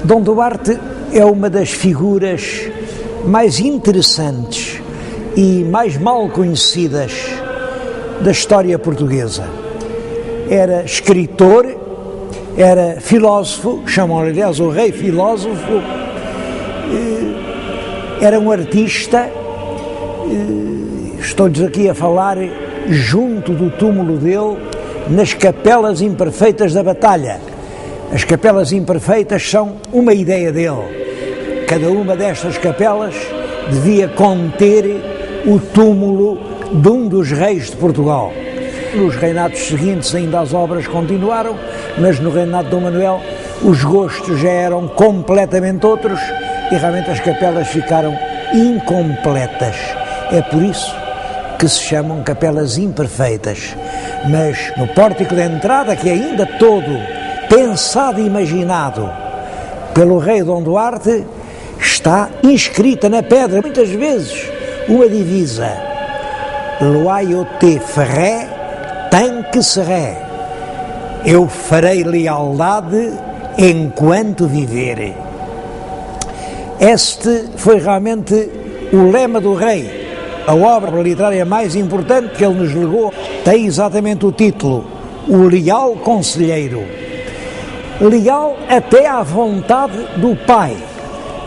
Dom Duarte é uma das figuras mais interessantes e mais mal conhecidas da história portuguesa. Era escritor, era filósofo, chamam-lhe aliás o rei filósofo, era um artista. Estou-lhes aqui a falar junto do túmulo dele, nas capelas imperfeitas da batalha. As capelas imperfeitas são uma ideia dele. Cada uma destas capelas devia conter o túmulo de um dos reis de Portugal. Nos reinados seguintes ainda as obras continuaram, mas no reinado de Dom Manuel os gostos já eram completamente outros e realmente as capelas ficaram incompletas. É por isso que se chamam capelas imperfeitas. Mas no pórtico de entrada, que é ainda todo pensado e imaginado pelo rei Dom Duarte, está inscrita na pedra, muitas vezes, uma divisa: Loyauté ferré, tant que seré. Eu farei lealdade enquanto viver. Este foi realmente o lema do rei. A obra literária mais importante que ele nos legou tem exatamente o título: O Leal Conselheiro. Leal até à vontade do pai.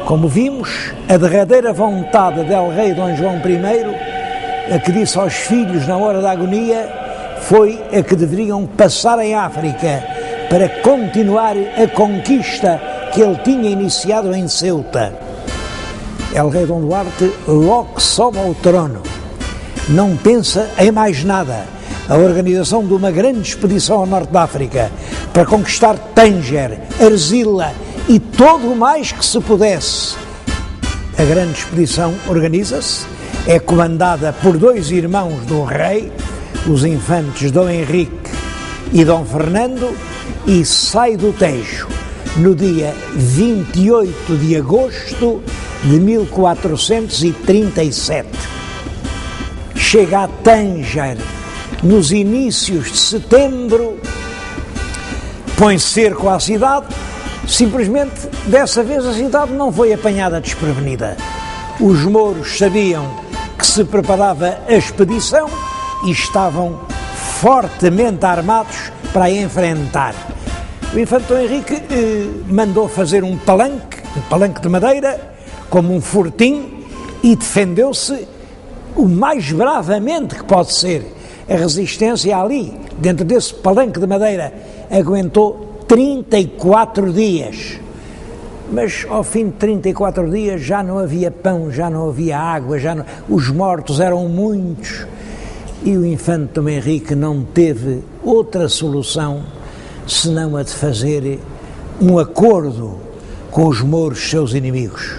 Como vimos, a derradeira vontade del rei Dom João I, a que disse aos filhos na hora da agonia, foi a que deveriam passar em África para continuar a conquista que ele tinha iniciado em Ceuta. El Rei Dom Duarte logo sobe ao trono, não pensa em mais nada. A organização de uma grande expedição ao norte da África para conquistar Tânger, Arzila e todo o mais que se pudesse. A grande expedição organiza-se, é comandada por dois irmãos do rei, os infantes Dom Henrique e Dom Fernando, e sai do Tejo no dia 28 de agosto de 1437. Chega a Tânger nos inícios de setembro, põe cerco à cidade. Simplesmente, dessa vez, a cidade não foi apanhada desprevenida. Os mouros sabiam que se preparava a expedição e estavam fortemente armados para a enfrentar. O infante Dom Henrique mandou fazer um palanque de madeira, como um fortim, e defendeu-se o mais bravamente que pode ser. A resistência ali, dentro desse palanque de madeira, aguentou 34 dias. Mas ao fim de 34 dias já não havia pão, já não havia água, os mortos eram muitos. E o infante Dom Henrique não teve outra solução senão a de fazer um acordo com os mouros, seus inimigos.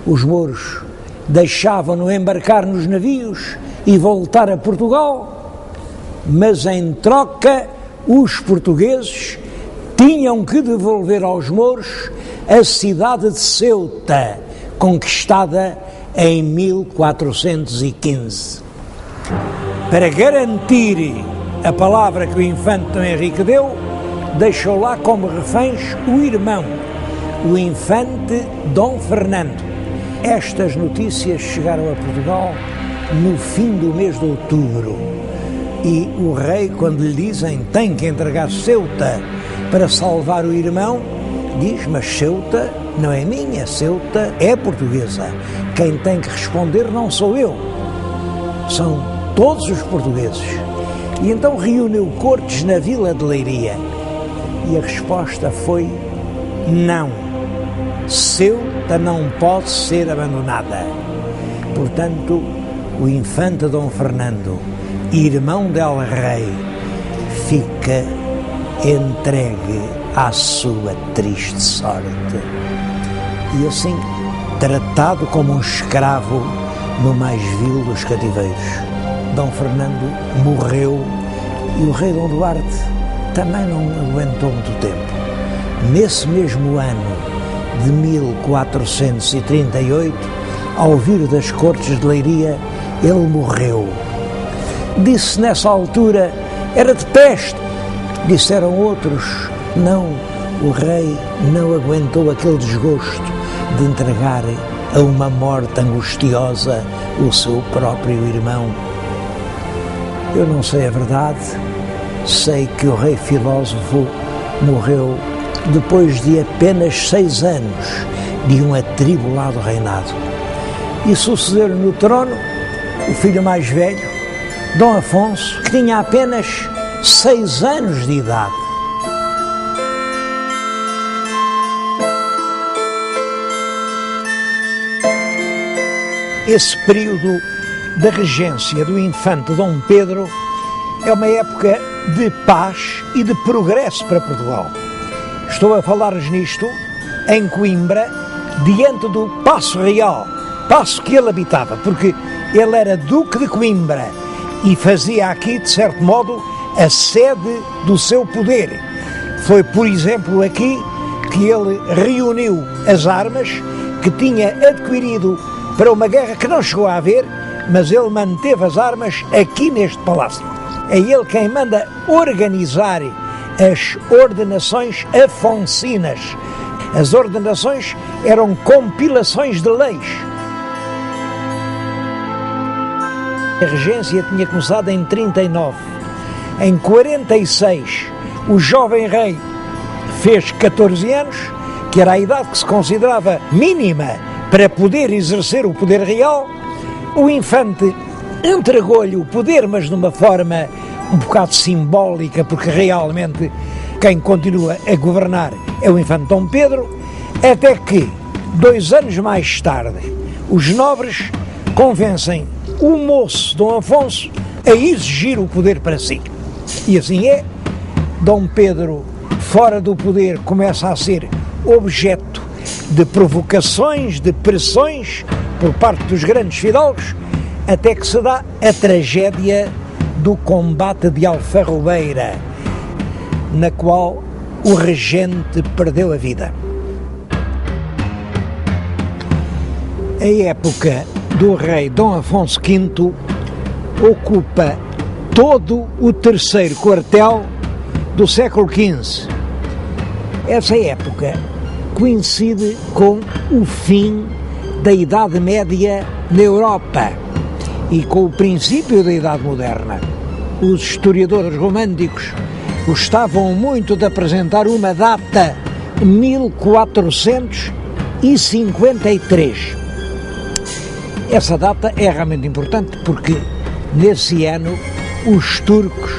Os mouros deixavam-no embarcar nos navios e voltar a Portugal, mas em troca os portugueses tinham que devolver aos mouros a cidade de Ceuta, conquistada em 1415. Para garantir a palavra que o infante Dom Henrique deu, deixou lá como reféns o irmão, o infante Dom Fernando. Estas notícias chegaram a Portugal no fim do mês de outubro e o rei, quando lhe dizem tem que entregar Ceuta para salvar o irmão, diz: mas Ceuta não é minha, Ceuta é portuguesa. Quem tem que responder não sou eu, são todos os portugueses. E então reuniu cortes na vila de Leiria e a resposta foi: não, Ceuta não pode ser abandonada. Portanto, o infante Dom Fernando, irmão del rei, fica entregue à sua triste sorte e assim tratado como um escravo no mais vil dos cativeiros. Dom Fernando morreu e o rei Dom Duarte também não aguentou muito tempo. Nesse mesmo ano de 1438, ao vir das cortes de Leiria, ele morreu. Disse nessa altura: era de peste. Disseram outros: não, o rei não aguentou aquele desgosto de entregar a uma morte angustiosa o seu próprio irmão. Eu não sei a verdade, sei que o rei filósofo morreu depois de apenas 6 anos de um atribulado reinado. E sucedeu-lhe no trono o filho mais velho, Dom Afonso, que tinha apenas 6 anos de idade. Esse período da regência do infante Dom Pedro é uma época de paz e de progresso para Portugal. Estou a falar-lhes nisto em Coimbra, diante do Paço Real, paço que ele habitava, porque ele era Duque de Coimbra e fazia aqui, de certo modo, a sede do seu poder. Foi, por exemplo, aqui que ele reuniu as armas que tinha adquirido para uma guerra que não chegou a haver, mas ele manteve as armas aqui neste palácio. É ele quem manda organizar as ordenações afonsinas. As ordenações eram compilações de leis. A regência tinha começado em 39. Em 46, o jovem rei fez 14 anos, que era a idade que se considerava mínima para poder exercer o poder real. O infante entregou-lhe o poder, mas de uma forma um bocado simbólica, porque realmente quem continua a governar é o infante Dom Pedro, até que, 2 anos mais tarde, os nobres convencem o moço Dom Afonso a exigir o poder para si. E assim é. Dom Pedro, fora do poder, começa a ser objeto de provocações, de pressões por parte dos grandes fidalgos, até que se dá a tragédia do combate de Alfarrobeira, na qual o regente perdeu a vida. A época do rei Dom Afonso V ocupa todo o terceiro quartel do século XV. Essa época coincide com o fim da Idade Média na Europa e com o princípio da Idade Moderna. Os historiadores românticos gostavam muito de apresentar uma data, 1453. Essa data é realmente importante porque nesse ano os turcos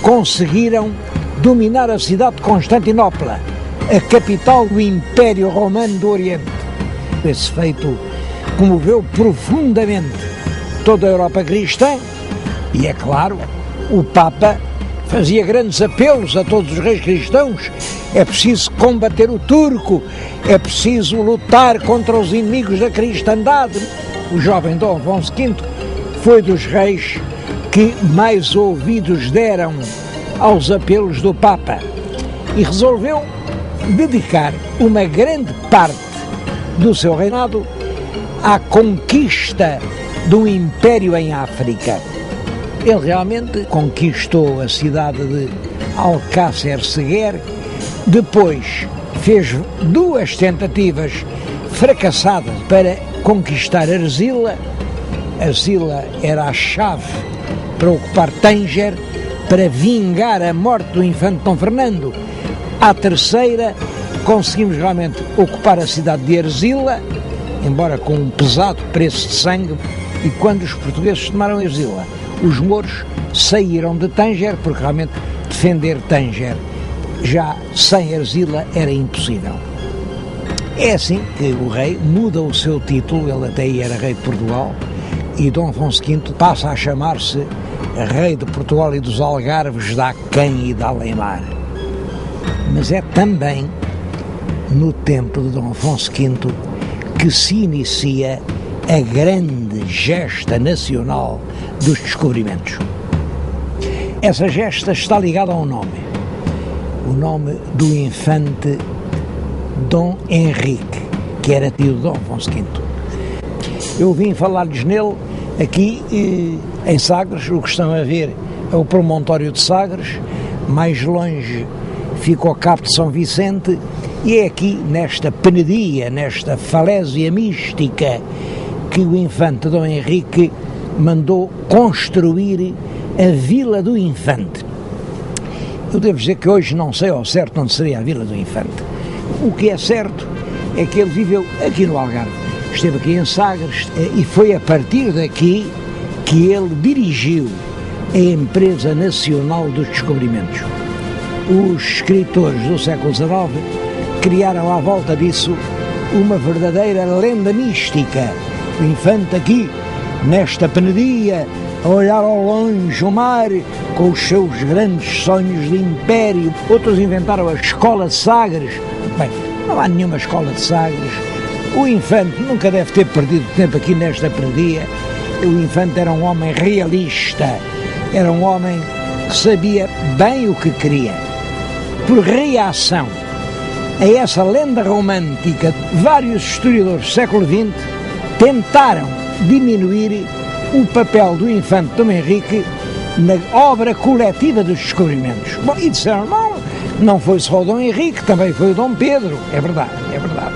conseguiram dominar a cidade de Constantinopla, a capital do Império Romano do Oriente. Esse feito comoveu profundamente toda a Europa cristã e, é claro, o Papa fazia grandes apelos a todos os reis cristãos. É preciso combater o turco, é preciso lutar contra os inimigos da cristandade. O jovem Dom Afonso V foi dos reis que mais ouvidos deram aos apelos do Papa e resolveu dedicar uma grande parte do seu reinado à conquista do império em África. Ele realmente conquistou a cidade de Alcácer Seguer, depois fez 2 tentativas fracassadas para conquistar Arzila. Arzila era a chave para ocupar Tânger, para vingar a morte do infante Dom Fernando. À terceira, conseguimos realmente ocupar a cidade de Arzila, embora com um pesado preço de sangue, e quando os portugueses tomaram Arzila, os mouros saíram de Tânger, porque realmente defender Tânger já sem Arzila era impossível. É assim que o rei muda o seu título, ele até aí era rei de Portugal, e Dom Afonso V passa a chamar-se rei de Portugal e dos Algarves, da Aquém e da Além-Mar. Mas é também no tempo de Dom Afonso V que se inicia a grande gesta nacional dos descobrimentos. Essa gesta está ligada a um nome, o nome do infante Dom Henrique, que era tio de Dom Afonso V. Eu vim falar-lhes nele aqui em Sagres. O que estão a ver é o promontório de Sagres. Mais longe fica ao cabo de São Vicente, e é aqui, nesta penedia, nesta falésia mística, que o infante Dom Henrique mandou construir a Vila do Infante. Eu devo dizer que hoje não sei ao certo onde seria a Vila do Infante. O que é certo é que ele viveu aqui no Algarve, esteve aqui em Sagres, e foi a partir daqui que ele dirigiu a Empresa Nacional dos Descobrimentos. Os escritores do século XIX criaram à volta disso uma verdadeira lenda mística. O infante aqui, nesta penedia, a olhar ao longe o mar, com os seus grandes sonhos de império. Outros inventaram a Escola de Sagres. Bem, não há nenhuma Escola de Sagres. O infante nunca deve ter perdido tempo aqui nesta penedia. O infante era um homem realista, era um homem que sabia bem o que queria. Por reação a essa lenda romântica, vários historiadores do século XX tentaram diminuir o papel do infante Dom Henrique na obra coletiva dos descobrimentos. Bom, e disseram, não foi só o Dom Henrique, também foi o Dom Pedro. É verdade, é verdade.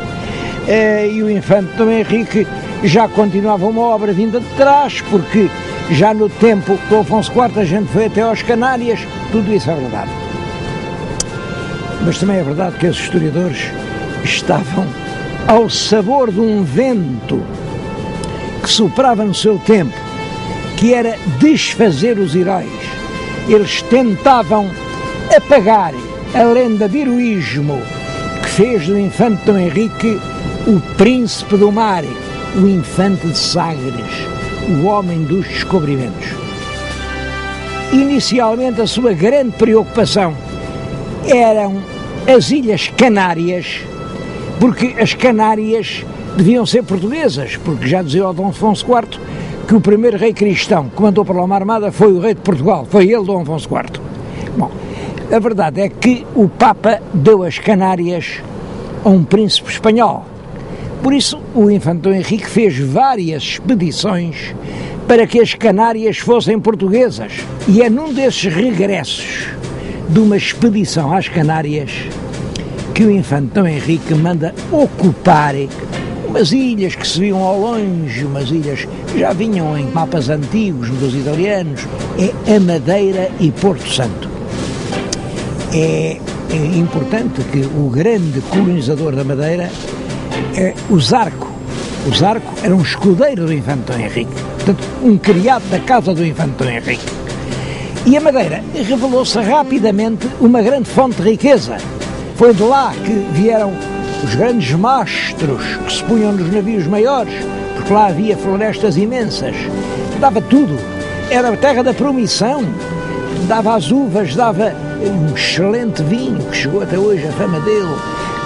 E o infante Dom Henrique já continuava uma obra vinda de trás, porque já no tempo do Afonso IV a gente foi até aos Canárias, tudo isso é verdade. Mas também é verdade que esses historiadores estavam ao sabor de um vento que soprava no seu tempo, que era desfazer os heróis. Eles tentavam apagar a lenda de heroísmo que fez do infante Dom Henrique o príncipe do mar, o infante de Sagres, o homem dos descobrimentos. Inicialmente a sua grande preocupação eram as Ilhas Canárias, porque as Canárias deviam ser portuguesas, porque já dizia o Dom Afonso IV que o primeiro rei cristão que mandou para lá uma armada foi o rei de Portugal, foi ele, Dom Afonso IV. Bom, a verdade é que o Papa deu as Canárias a um príncipe espanhol. Por isso, o infante Dom Henrique fez várias expedições para que as Canárias fossem portuguesas. E é num desses regressos de uma expedição às Canárias que o infante Dom Henrique manda ocupar umas ilhas que se viam ao longe, umas ilhas que já vinham em mapas antigos dos italianos, é a Madeira e Porto Santo. É importante que o grande colonizador da Madeira é o Zarco. O Zarco era um escudeiro do infante Dom Henrique, portanto, um criado da casa do infante Dom Henrique. E a Madeira revelou-se rapidamente uma grande fonte de riqueza. Foi de lá que vieram os grandes mastros que se punham nos navios maiores, porque lá havia florestas imensas. Dava tudo. Era a terra da promissão. Dava as uvas, dava um excelente vinho, que chegou até hoje a fama dele.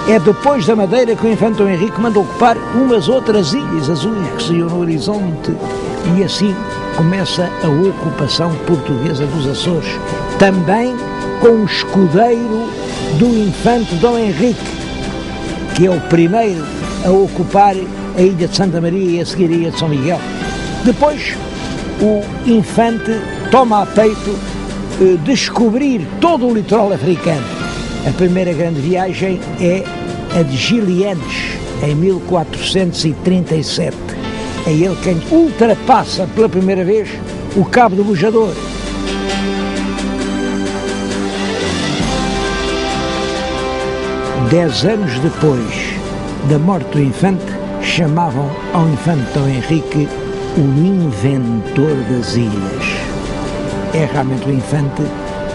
É depois da Madeira que o infante Dom Henrique manda ocupar umas outras ilhas azuis que se iam no horizonte, e assim começa a ocupação portuguesa dos Açores, também com o escudeiro do infante Dom Henrique, que é o primeiro a ocupar a ilha de Santa Maria e a seguir a ilha de São Miguel. Depois o infante toma a peito descobrir todo o litoral africano. A primeira grande viagem é a de Gilianes, em 1437. É ele quem ultrapassa pela primeira vez o Cabo do Bujador. Dez anos depois da morte do infante, chamavam ao infante Dom Henrique o inventor das ilhas. É realmente o infante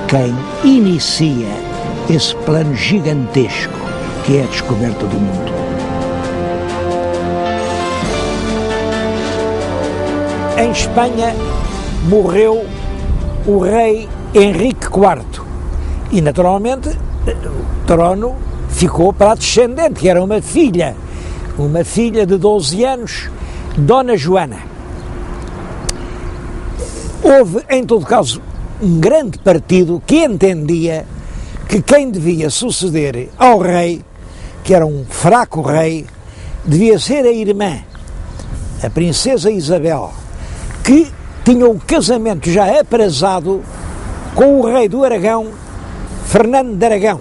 quem inicia esse plano gigantesco que é a descoberta do mundo. Em Espanha morreu o rei Henrique IV e, naturalmente, o trono ficou para a descendente, que era uma filha de 12 anos, Dona Joana. Houve, em todo caso, um grande partido que entendia que quem devia suceder ao rei, que era um fraco rei, devia ser a irmã, a princesa Isabel, que tinha um casamento já aprazado com o rei do Aragão, Fernando de Aragão.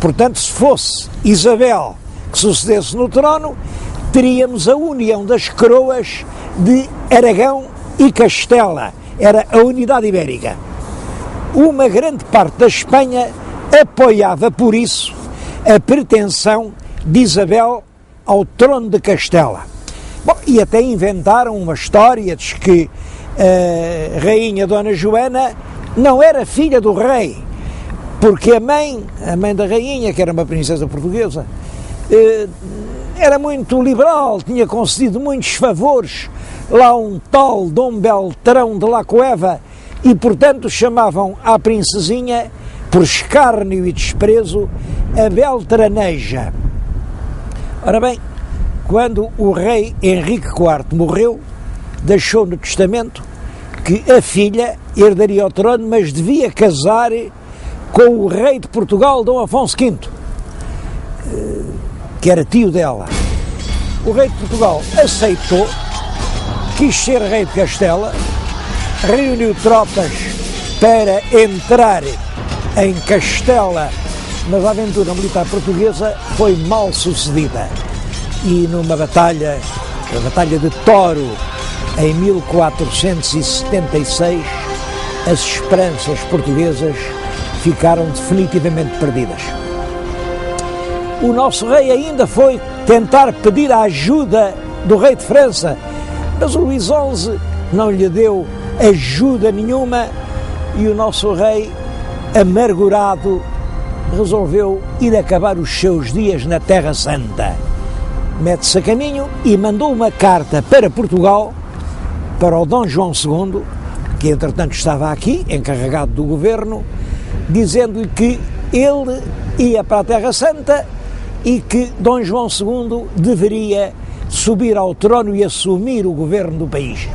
Portanto, se fosse Isabel que sucedesse no trono, teríamos a união das coroas de Aragão e Castela. Era a unidade ibérica. Uma grande parte da Espanha apoiava, por isso, a pretensão de Isabel ao trono de Castela. Bom, e até inventaram uma história, diz que a rainha Dona Joana não era filha do rei, porque a mãe da rainha, que era uma princesa portuguesa, era muito liberal, tinha concedido muitos favores lá um tal Dom Beltrão de la Cueva, e portanto chamavam à princesinha, por escárnio e desprezo, a Beltraneja. Ora bem, quando o rei Henrique IV morreu, deixou no testamento que a filha herdaria o trono, mas devia casar com o rei de Portugal, Dom Afonso V, que era tio dela. O rei de Portugal aceitou, quis ser rei de Castela, reuniu tropas para entrar em Castela, mas a aventura militar portuguesa foi mal sucedida. E numa batalha, a Batalha de Toro, em 1476, as esperanças portuguesas ficaram definitivamente perdidas. O nosso rei ainda foi tentar pedir a ajuda do rei de França, mas o Luís XI não lhe deu ajuda nenhuma e o nosso rei, amargurado, resolveu ir acabar os seus dias na Terra Santa. Mete-se a caminho e mandou uma carta para Portugal, para o Dom João II, que entretanto estava aqui, encarregado do governo, dizendo-lhe que ele ia para a Terra Santa e que Dom João II deveria subir ao trono e assumir o governo do país.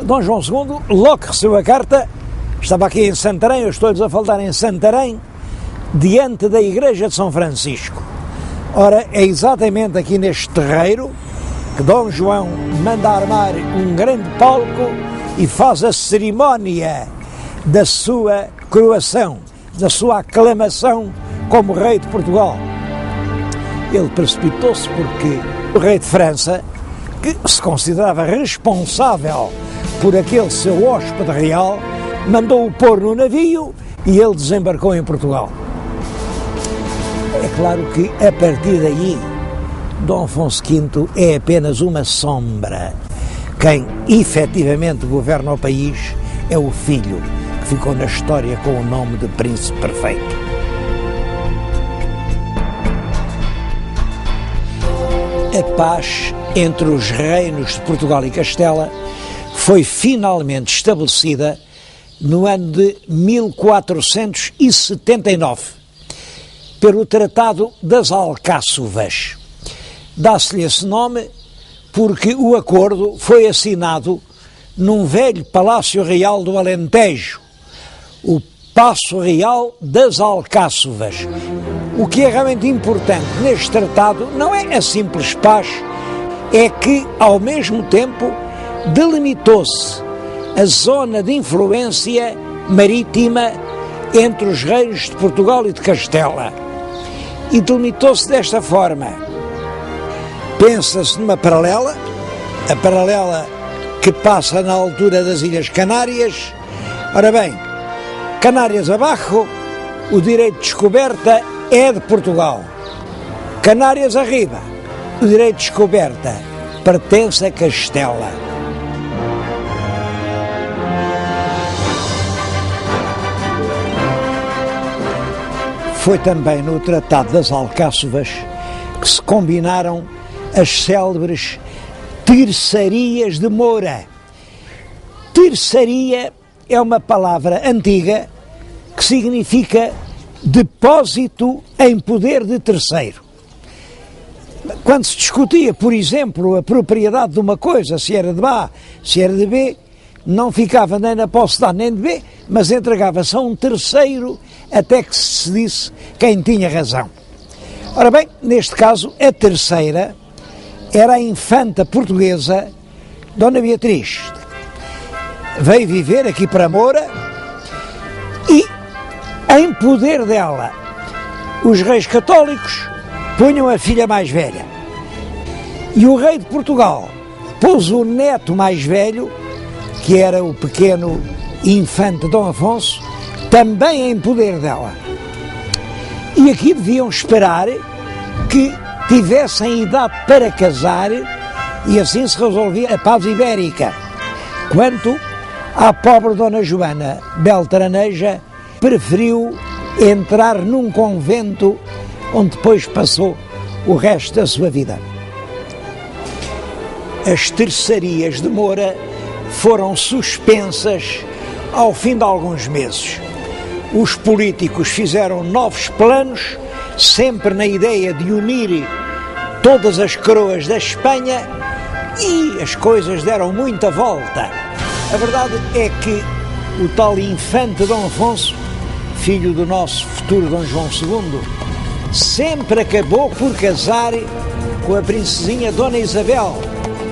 Dom João II, logo que recebeu a carta, estava aqui em Santarém, eu estou-lhes a falar em Santarém, diante da igreja de São Francisco. Ora, é exatamente aqui neste terreiro que Dom João manda armar um grande palco e faz a cerimónia da sua coroação, da sua aclamação como rei de Portugal. Ele precipitou-se porque o rei de França, que se considerava responsável por aquele seu hóspede real, mandou-o pôr no navio e ele desembarcou em Portugal. É claro que a partir daí Dom Afonso V é apenas uma sombra. Quem efetivamente governa o país é o filho, que ficou na história com o nome de Príncipe Perfeito. A paz entre os reinos de Portugal e Castela foi finalmente estabelecida no ano de 1479, pelo Tratado das Alcáçovas. Dá-se-lhe esse nome porque o acordo foi assinado num velho Palácio Real do Alentejo, o Paço Real das Alcáçovas. O que é realmente importante neste tratado não é a simples paz, é que, ao mesmo tempo, delimitou-se a zona de influência marítima entre os reinos de Portugal e de Castela. E delimitou-se desta forma. Pensa-se numa paralela, a paralela que passa na altura das Ilhas Canárias. Ora bem, Canárias abaixo, o direito de descoberta é de Portugal. Canárias arriba, o direito de descoberta pertence a Castela. Foi também no Tratado das Alcáçovas que se combinaram as célebres terçarias de Moura. Terçaria é uma palavra antiga que significa depósito em poder de terceiro. Quando se discutia, por exemplo, a propriedade de uma coisa, se era de A, se era de B, não ficava nem na posse de A nem de B, mas entregava-se a um terceiro até que se decidisse quem tinha razão. Ora bem, neste caso, a terceira era a infanta portuguesa Dona Beatriz. Veio viver aqui para Moura e, Em poder dela, os reis católicos punham a filha mais velha. E o rei de Portugal pôs o neto mais velho, que era o pequeno infante Dom Afonso, também em poder dela. E aqui deviam esperar que tivessem idade para casar e assim se resolvia a paz ibérica. Quanto à pobre Dona Joana Beltraneja, preferiu entrar num convento onde depois passou o resto da sua vida. As terçarias de Moura foram suspensas ao fim de alguns meses. Os políticos fizeram novos planos, sempre na ideia de unir todas as coroas da Espanha, e as coisas deram muita volta. A verdade é que o tal infante Dom Afonso, filho do nosso futuro Dom João II, sempre acabou por casar com a princesinha Dona Isabel,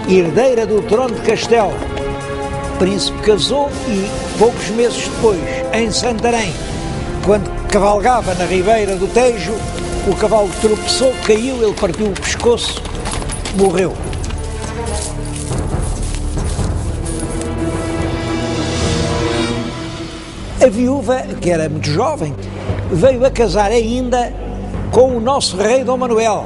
herdeira do trono de Castelo. O príncipe casou e, poucos meses depois, em Santarém, quando cavalgava na ribeira do Tejo, o cavalo tropeçou, caiu, ele partiu o pescoço, morreu. A viúva, que era muito jovem, veio a casar ainda com o nosso rei Dom Manuel.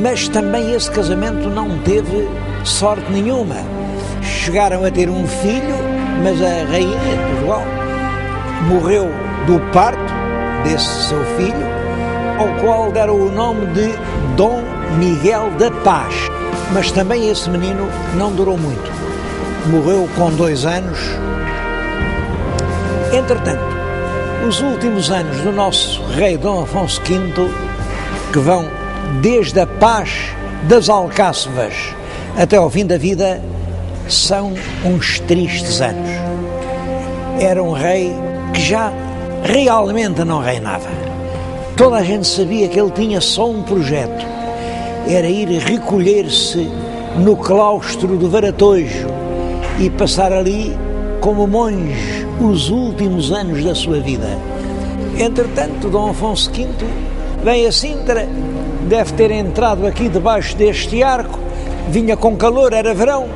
Mas também esse casamento não teve sorte nenhuma. Chegaram a ter um filho, mas a rainha de Portugal morreu do parto desse seu filho, ao qual deram o nome de Dom Miguel da Paz. Mas também esse menino não durou muito. Morreu com 2 anos. Entretanto, os últimos anos do nosso rei Dom Afonso V, que vão desde a paz das Alcáçovas até ao fim da vida, são uns tristes anos. Era um rei que já realmente não reinava. Toda a gente sabia que ele tinha só um projeto, era ir recolher-se no claustro do Varatojo e passar ali como monge os últimos anos da sua vida. Entretanto, Dom Afonso V vem a Sintra, deve ter entrado aqui debaixo deste arco, vinha com calor, era verão,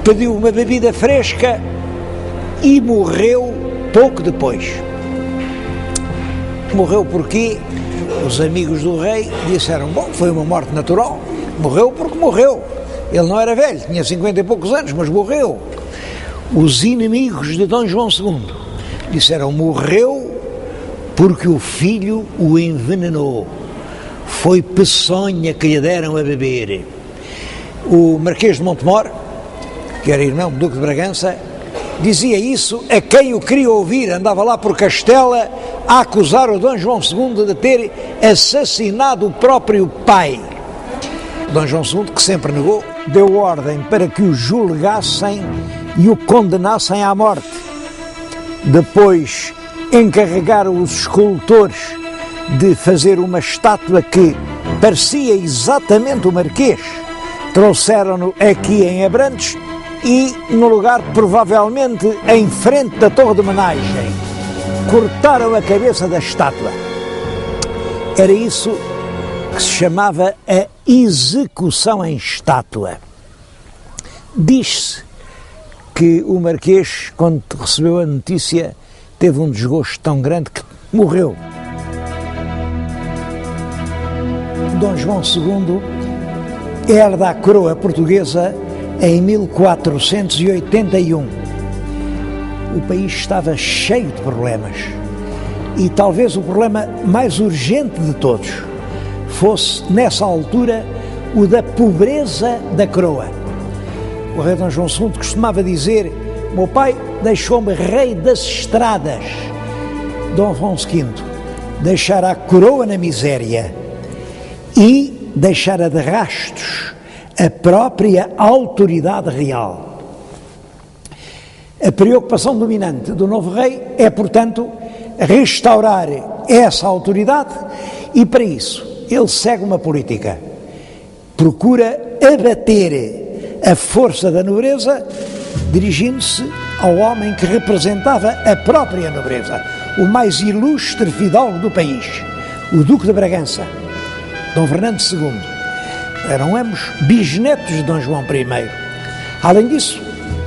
pediu uma bebida fresca e morreu pouco depois. Morreu porque os amigos do rei disseram, bom, foi uma morte natural, morreu porque morreu. Ele não era velho, tinha 50 e poucos anos, mas morreu. Os inimigos de Dom João II disseram, morreu porque o filho o envenenou. Foi peçonha que lhe deram a beber. O Marquês de Montemor, que era irmão do Duque de Bragança, dizia isso a quem o queria ouvir. Andava lá por Castela a acusar o Dom João II de ter assassinado o próprio pai. Dom João II, que sempre negou, deu ordem para que o julgassem e o condenassem à morte. Depois encarregaram os escultores de fazer uma estátua que parecia exatamente o Marquês. Trouxeram-no aqui em Abrantes e no lugar, provavelmente em frente da Torre de Homenagem, cortaram a cabeça da estátua. Era isso que se chamava a execução em estátua. Diz-se que o Marquês, quando recebeu a notícia, teve um desgosto tão grande que morreu. Dom João II herda a coroa portuguesa em 1481. O país estava cheio de problemas e talvez o problema mais urgente de todos fosse, nessa altura, o da pobreza da coroa. O rei Dom João II costumava dizer, meu pai deixou-me rei das estradas. Dom Afonso V deixara a coroa na miséria e deixara de rastos a própria autoridade real. A preocupação dominante do novo rei é, portanto, restaurar essa autoridade e, para isso, ele segue uma política. Procura abater a força da nobreza, dirigindo-se ao homem que representava a própria nobreza, o mais ilustre fidalgo do país, o Duque de Bragança, Dom Fernando II. Eram ambos bisnetos de Dom João I. Além disso,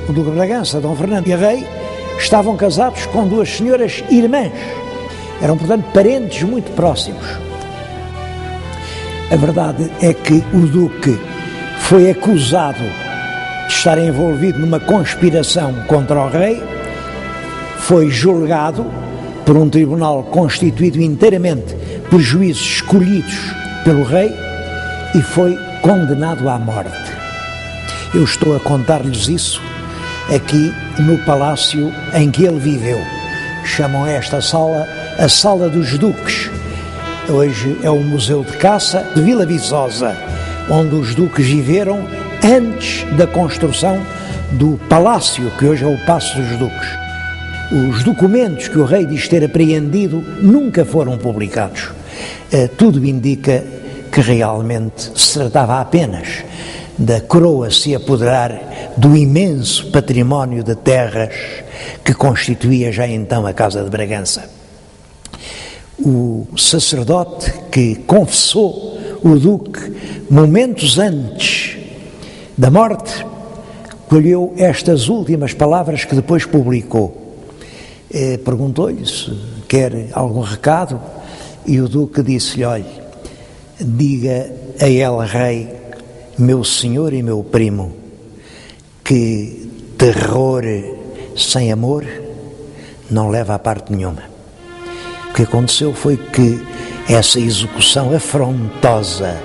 o Duque de Bragança, Dom Fernando e a Rei estavam casados com duas senhoras irmãs. Eram, portanto, parentes muito próximos. A verdade é que o Duque foi acusado de estar envolvido numa conspiração contra o Rei, foi julgado por um tribunal constituído inteiramente por juízes escolhidos pelo Rei e foi condenado à morte. Eu estou a contar-lhes isso aqui no palácio em que ele viveu. Chamam esta sala a Sala dos Duques. Hoje é o Museu de Caça de Vila Viçosa, onde os duques viveram antes da construção do palácio, que hoje é o Paço dos Duques. Os documentos que o rei diz ter apreendido nunca foram publicados. Tudo indica que realmente se tratava apenas da coroa se apoderar do imenso património de terras que constituía já então a Casa de Bragança. O sacerdote que confessou o duque momentos antes da morte colheu estas últimas palavras que depois publicou. Perguntou-lhe se quer algum recado e o duque disse-lhe: olhe, diga a El Rei, meu senhor e meu primo, que terror sem amor não leva a parte nenhuma. O que aconteceu foi que essa execução afrontosa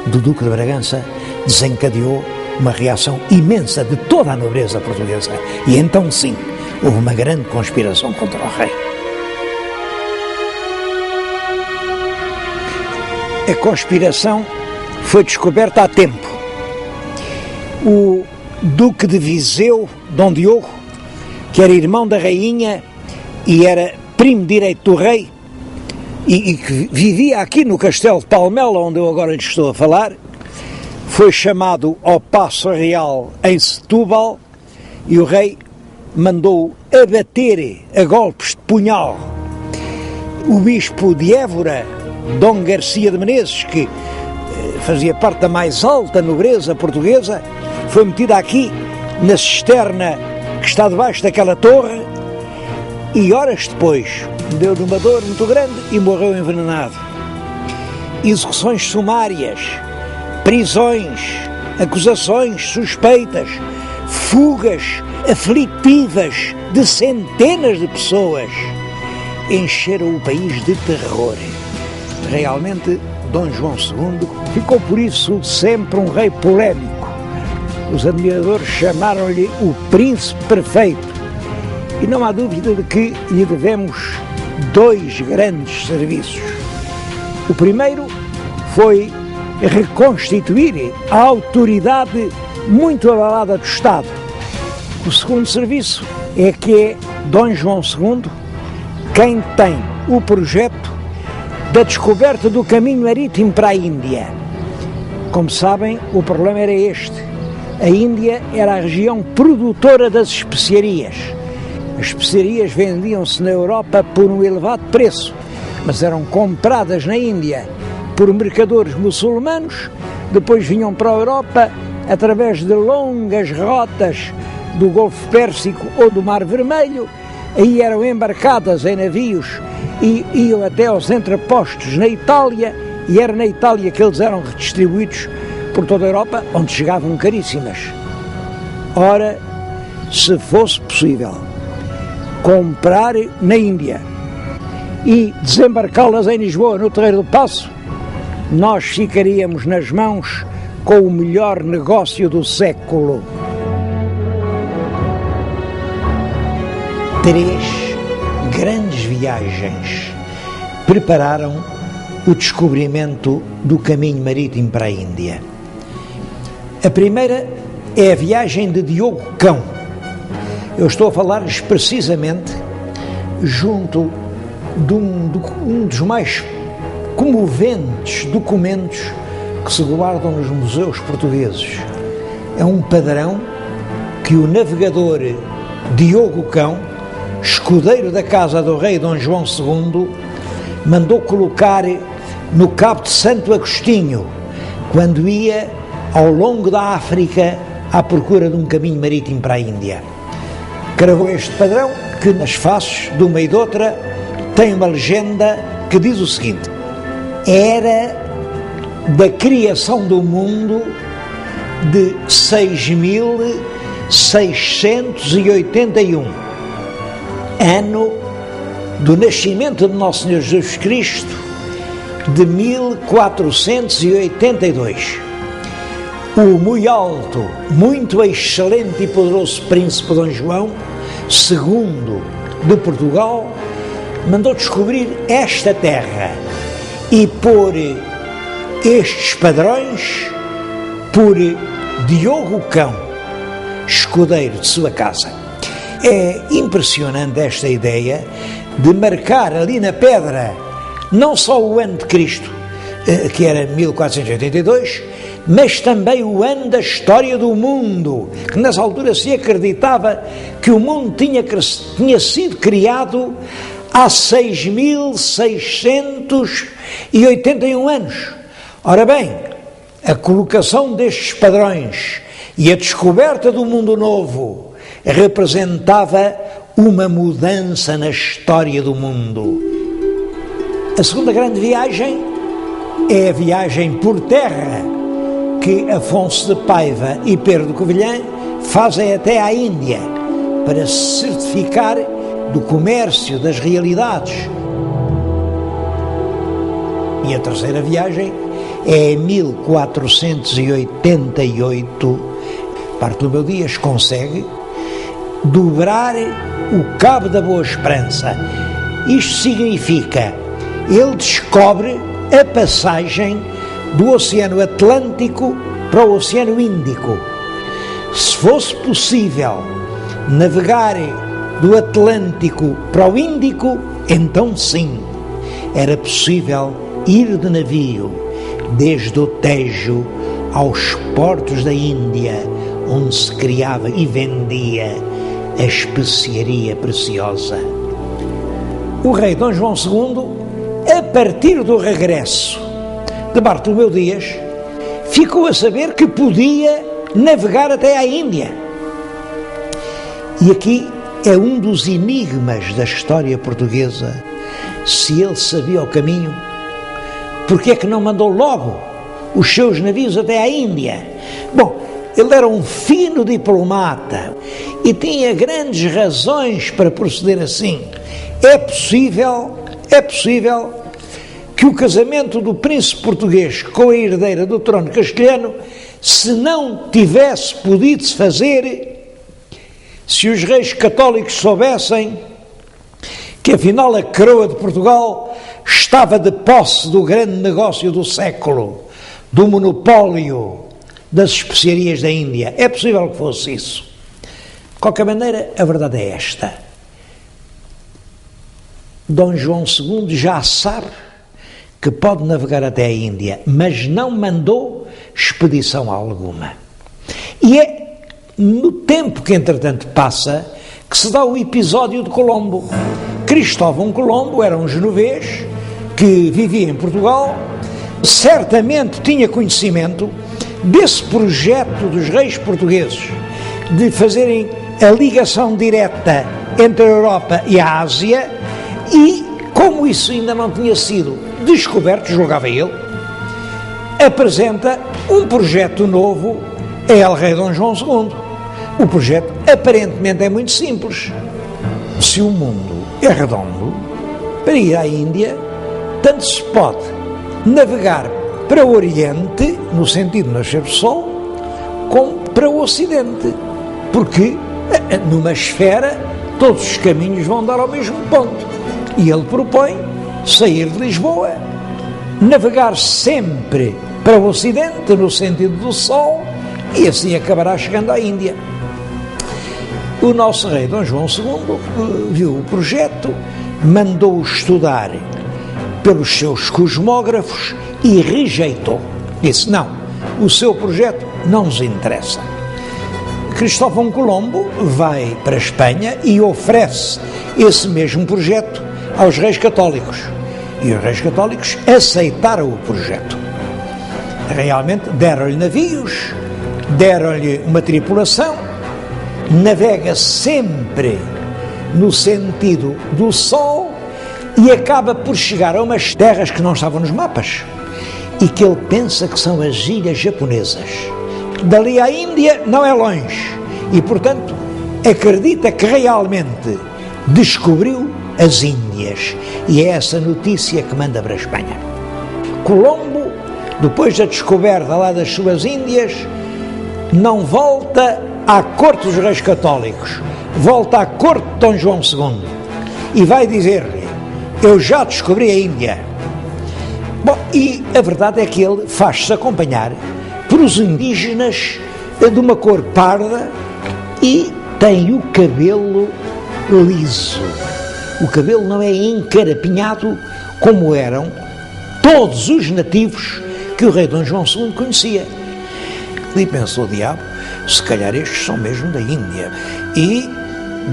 do Duque de Bragança desencadeou uma reação imensa de toda a nobreza portuguesa. E então sim, houve uma grande conspiração contra o rei. A conspiração foi descoberta há tempo. O Duque de Viseu, Dom Diogo, que era irmão da rainha e era primo direito do rei, e que vivia aqui no Castelo de Palmela, onde eu agora lhe estou a falar, foi chamado ao Paço Real em Setúbal e o rei mandou abater a golpes de punhal o bispo de Évora, Dom Garcia de Menezes, que fazia parte da mais alta nobreza portuguesa, foi metido aqui na cisterna que está debaixo daquela torre e horas depois deu-lhe uma dor muito grande e morreu envenenado. Execuções sumárias, prisões, acusações suspeitas, fugas aflitivas de centenas de pessoas encheram o país de terror. Realmente, Dom João II ficou por isso sempre um rei polémico. Os admiradores chamaram-lhe o príncipe perfeito. E não há dúvida de que lhe devemos dois grandes serviços. O primeiro foi reconstituir a autoridade muito abalada do Estado. O segundo serviço é que é Dom João II quem tem o projeto da descoberta do caminho marítimo para a Índia. Como sabem, o problema era este. A Índia era a região produtora das especiarias. As especiarias vendiam-se na Europa por um elevado preço, mas eram compradas na Índia por mercadores muçulmanos, depois vinham para a Europa através de longas rotas do Golfo Pérsico ou do Mar Vermelho, aí eram embarcadas em navios e iam até aos entrepostos na Itália, e era na Itália que eles eram redistribuídos por toda a Europa, onde chegavam caríssimas. Ora, se fosse possível comprar na Índia e desembarcá-las em Lisboa, no Terreiro do Paço, nós ficaríamos nas mãos com o melhor negócio do século. 3 grandes viagens prepararam o descobrimento do caminho marítimo para a Índia. A primeira é a viagem de Diogo Cão. Eu estou a falar-lhes precisamente junto de um dos mais comoventes documentos que se guardam nos museus portugueses. É um padrão que o navegador Diogo Cão escudeiro da casa do rei Dom João II, mandou colocar no Cabo de Santo Agostinho, quando ia ao longo da África à procura de um caminho marítimo para a Índia. Cravou este padrão que nas faces de uma e de outra tem uma legenda que diz o seguinte: era da criação do mundo de 6.681, ano do nascimento de Nosso Senhor Jesus Cristo, de 1482. O muito alto, muito excelente e poderoso príncipe Dom João II de Portugal mandou descobrir esta terra e pôr estes padrões por Diogo Cão, escudeiro de sua casa. É impressionante esta ideia de marcar ali na pedra não só o ano de Cristo, que era 1482, mas também o ano da história do mundo, que nessa altura se acreditava que o mundo tinha sido criado há 6.681 anos. Ora bem, a colocação destes padrões e a descoberta do mundo novo representava uma mudança na história do mundo. A segunda grande viagem é a viagem por terra que Afonso de Paiva e Pedro de Covilhã fazem até à Índia para se certificar do comércio, das realidades. E a terceira viagem é em 1488, Bartolomeu Dias consegue dobrar o Cabo da Boa Esperança. Isto significa, ele descobre a passagem do Oceano Atlântico para o Oceano Índico. Se fosse possível navegar do Atlântico para o Índico, então sim, era possível ir de navio desde o Tejo aos portos da Índia, onde se criava e vendia a especiaria preciosa. O rei Dom João II, a partir do regresso de Bartolomeu Dias, ficou a saber que podia navegar até à Índia. E aqui é um dos enigmas da história portuguesa. Se ele sabia o caminho, porque é que não mandou logo os seus navios até à Índia? Bom, ele era um fino diplomata e tinha grandes razões para proceder assim. É possível que o casamento do príncipe português com a herdeira do trono castelhano, se não tivesse podido se fazer, se os reis católicos soubessem que afinal a coroa de Portugal estava de posse do grande negócio do século, do monopólio das especiarias da Índia. É possível que fosse isso. De qualquer maneira, a verdade é esta: Dom João II já sabe que pode navegar até a Índia, mas não mandou expedição alguma. E é no tempo que entretanto passa que se dá o episódio de Colombo. Cristóvão Colombo era um genovês que vivia em Portugal, certamente tinha conhecimento desse projeto dos reis portugueses de fazerem a ligação direta entre a Europa e a Ásia, e como isso ainda não tinha sido descoberto, julgava ele, apresenta um projeto novo a El Rei Dom João II. O projeto aparentemente é muito simples. Se o mundo é redondo, para ir à Índia, tanto se pode navegar para o Oriente, no sentido de nascer do Sol, como para o Ocidente, porque numa esfera todos os caminhos vão dar ao mesmo ponto. E ele propõe sair de Lisboa, navegar sempre para o Ocidente, no sentido do Sol, e assim acabará chegando à Índia. O nosso rei Dom João II viu o projeto, mandou-o estudar pelos seus cosmógrafos e rejeitou. Disse: não, o seu projeto não nos interessa. Cristóvão Colombo vai para a Espanha e oferece esse mesmo projeto aos reis católicos. E os reis católicos aceitaram o projeto. Realmente deram-lhe navios, deram-lhe uma tripulação, navega sempre no sentido do sol e acaba por chegar a umas terras que não estavam nos mapas e que ele pensa que são as ilhas japonesas. Dali à Índia não é longe e, portanto, acredita que realmente descobriu as Índias, e é essa notícia que manda para a Espanha. Colombo, depois da descoberta lá das suas Índias, não volta à corte dos reis católicos, volta à corte de Dom João II e vai dizer-lhe: eu já descobri a Índia. Bom, e a verdade é que ele faz-se acompanhar por os indígenas de uma cor parda e tem o cabelo liso. O cabelo não é encarapinhado como eram todos os nativos que o rei Dom João II conhecia. E pensou o diabo, se calhar estes são mesmo da Índia. E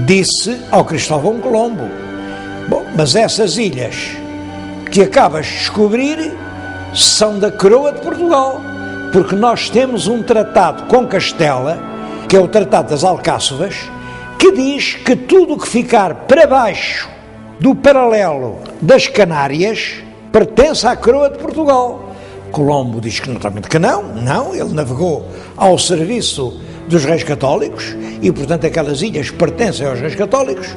disse ao Cristóvão Colombo: bom, mas essas ilhas que acabas de descobrir são da coroa de Portugal, porque nós temos um tratado com Castela, que é o Tratado das Alcáçovas, que diz que tudo o que ficar para baixo do paralelo das Canárias pertence à coroa de Portugal. Colombo diz que naturalmente que não, ele navegou ao serviço dos reis católicos e, portanto, aquelas ilhas pertencem aos reis católicos.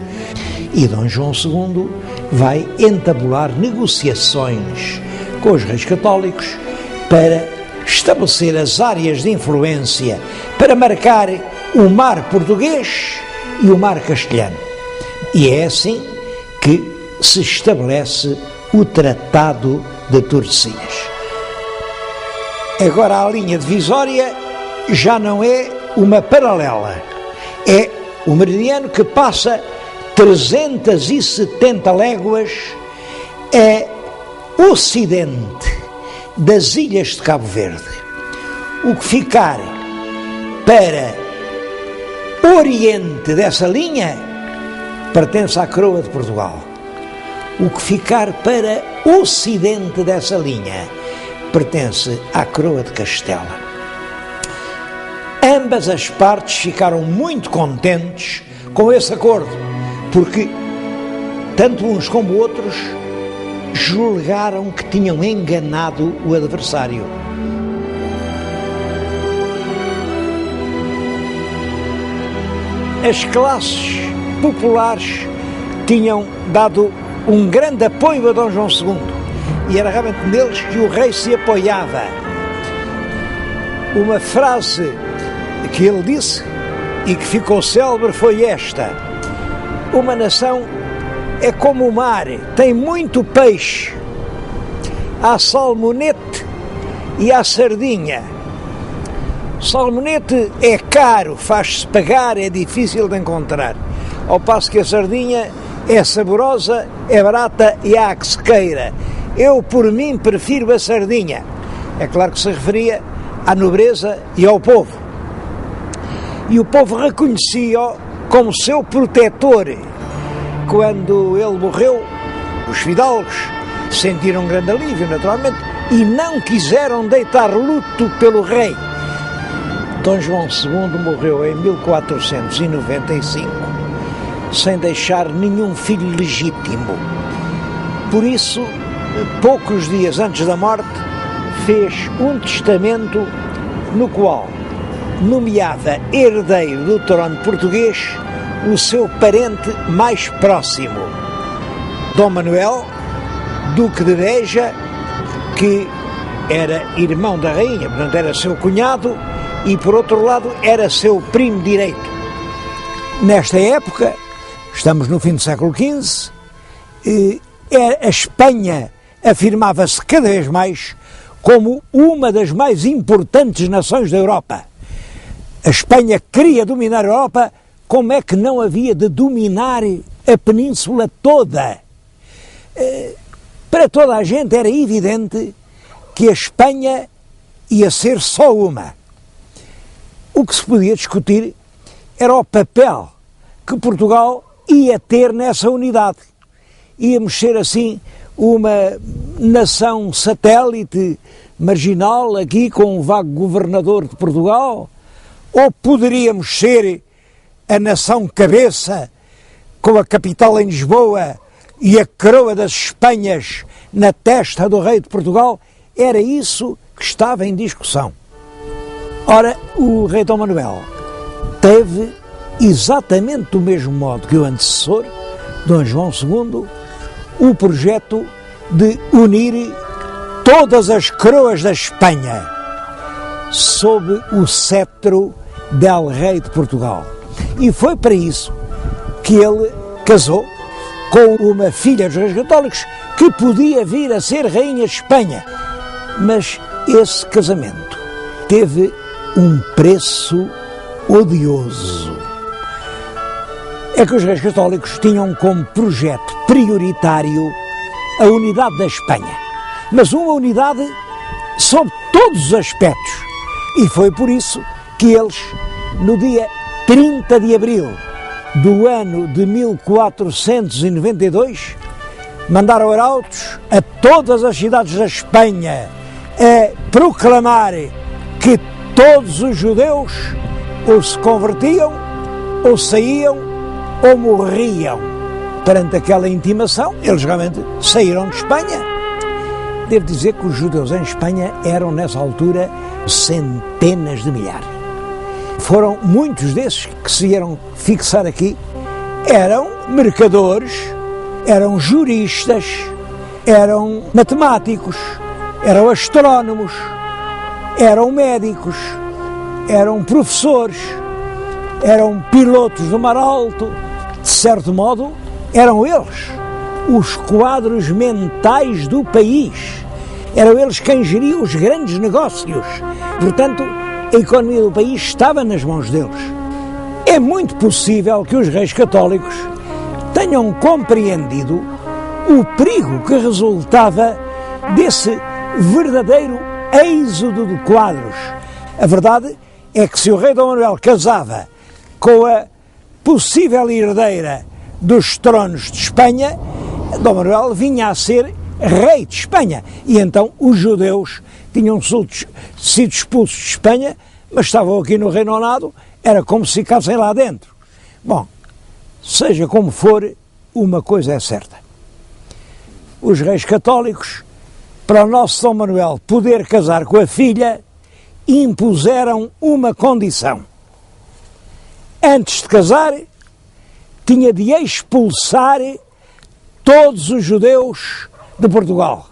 E Dom João II vai entabular negociações com os reis católicos para estabelecer as áreas de influência, para marcar o mar português e o mar castelhano. E é assim que se estabelece o Tratado de Tordesilhas. Agora a linha divisória já não é uma paralela, é o meridiano que passa 370 léguas a ocidente das ilhas de Cabo Verde. O que ficar para oriente dessa linha pertence à coroa de Portugal. O que ficar para ocidente dessa linha pertence à coroa de Castela. Ambas as partes ficaram muito contentes com esse acordo, porque tanto uns como outros julgaram que tinham enganado o adversário. As classes populares tinham dado um grande apoio a Dom João II e era realmente neles que o rei se apoiava. Uma frase que ele disse e que ficou célebre foi esta: uma nação é como o mar, tem muito peixe, há salmonete e há sardinha. Salmonete é caro, faz-se pagar, é difícil de encontrar, ao passo que a sardinha é saborosa, é barata e há que se queira. Eu, por mim, prefiro a sardinha. É claro que se referia à nobreza e ao povo. E o povo reconhecia-o como seu protetor. Quando ele morreu, os fidalgos sentiram um grande alívio, naturalmente, e não quiseram deitar luto pelo rei. Dom João II morreu em 1495, sem deixar nenhum filho legítimo. Por isso, poucos dias antes da morte, fez um testamento no qual nomeava herdeiro do trono português o seu parente mais próximo, Dom Manuel, Duque de Beja, que era irmão da rainha, portanto era seu cunhado, e por outro lado era seu primo direito. Nesta época, estamos no fim do século XV, a Espanha afirmava-se cada vez mais como uma das mais importantes nações da Europa. A Espanha queria dominar a Europa, como é que não havia de dominar a península toda? Para toda a gente era evidente que a Espanha ia ser só uma. O que se podia discutir era o papel que Portugal ia ter nessa unidade. Íamos ser assim uma nação satélite, marginal, aqui com um vago governador de Portugal, ou poderíamos ser a nação cabeça, com a capital em Lisboa e a coroa das Espanhas na testa do rei de Portugal? Era isso que estava em discussão. Ora, o rei Dom Manuel teve, exatamente do mesmo modo que o antecessor, Dom João II, o projeto de unir todas as coroas da Espanha sob o cetro del rei de Portugal. E foi para isso que ele casou com uma filha dos reis católicos que podia vir a ser rainha de Espanha. Mas esse casamento teve um preço odioso. É que os reis católicos tinham como projeto prioritário a unidade da Espanha, mas uma unidade sob todos os aspectos. E foi por isso que eles, no dia 30 de abril do ano de 1492, mandaram arautos a todas as cidades da Espanha a proclamar que todos os judeus ou se convertiam, ou saíam, ou morriam. Perante aquela intimação, eles realmente saíram de Espanha. Devo dizer que os judeus em Espanha eram, nessa altura, centenas de milhares. Foram muitos desses que se vieram fixar aqui. Eram mercadores, eram juristas, eram matemáticos, eram astrónomos, eram médicos, eram professores, eram pilotos do mar alto. De certo modo, eram eles os quadros mentais do país. Eram eles quem geriam os grandes negócios. Portanto, a economia do país estava nas mãos deles. É muito possível que os reis católicos tenham compreendido o perigo que resultava desse verdadeiro êxodo de quadros. A verdade é que se o rei Dom Manuel casava com a possível herdeira dos tronos de Espanha, Dom Manuel vinha a ser rei de Espanha. E então os judeus tinham sido expulsos de Espanha, mas estavam aqui no Reino Unido, era como se ficassem lá dentro. Bom, seja como for, uma coisa é certa. Os reis católicos, para o nosso Dom Manuel poder casar com a filha, impuseram uma condição. Antes de casar, tinha de expulsar todos os judeus de Portugal.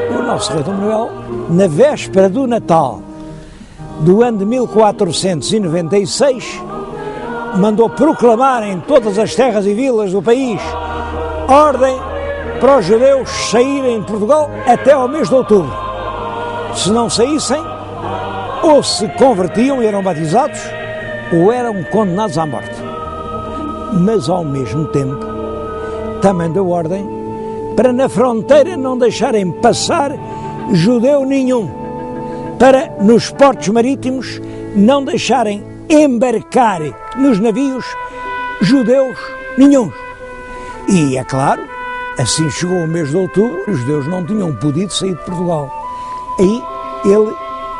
O nosso rei Dom Manuel, na véspera do Natal do ano de 1496, mandou proclamar em todas as terras e vilas do país ordem para os judeus saírem de Portugal até ao mês de outubro. Se não saíssem, ou se convertiam e eram batizados, ou eram condenados à morte. Mas, ao mesmo tempo, também deu ordem para na fronteira não deixarem passar judeu nenhum, para nos portos marítimos não deixarem embarcar nos navios judeus nenhuns. E, é claro, assim chegou o mês de outubro, os judeus não tinham podido sair de Portugal. Aí ele,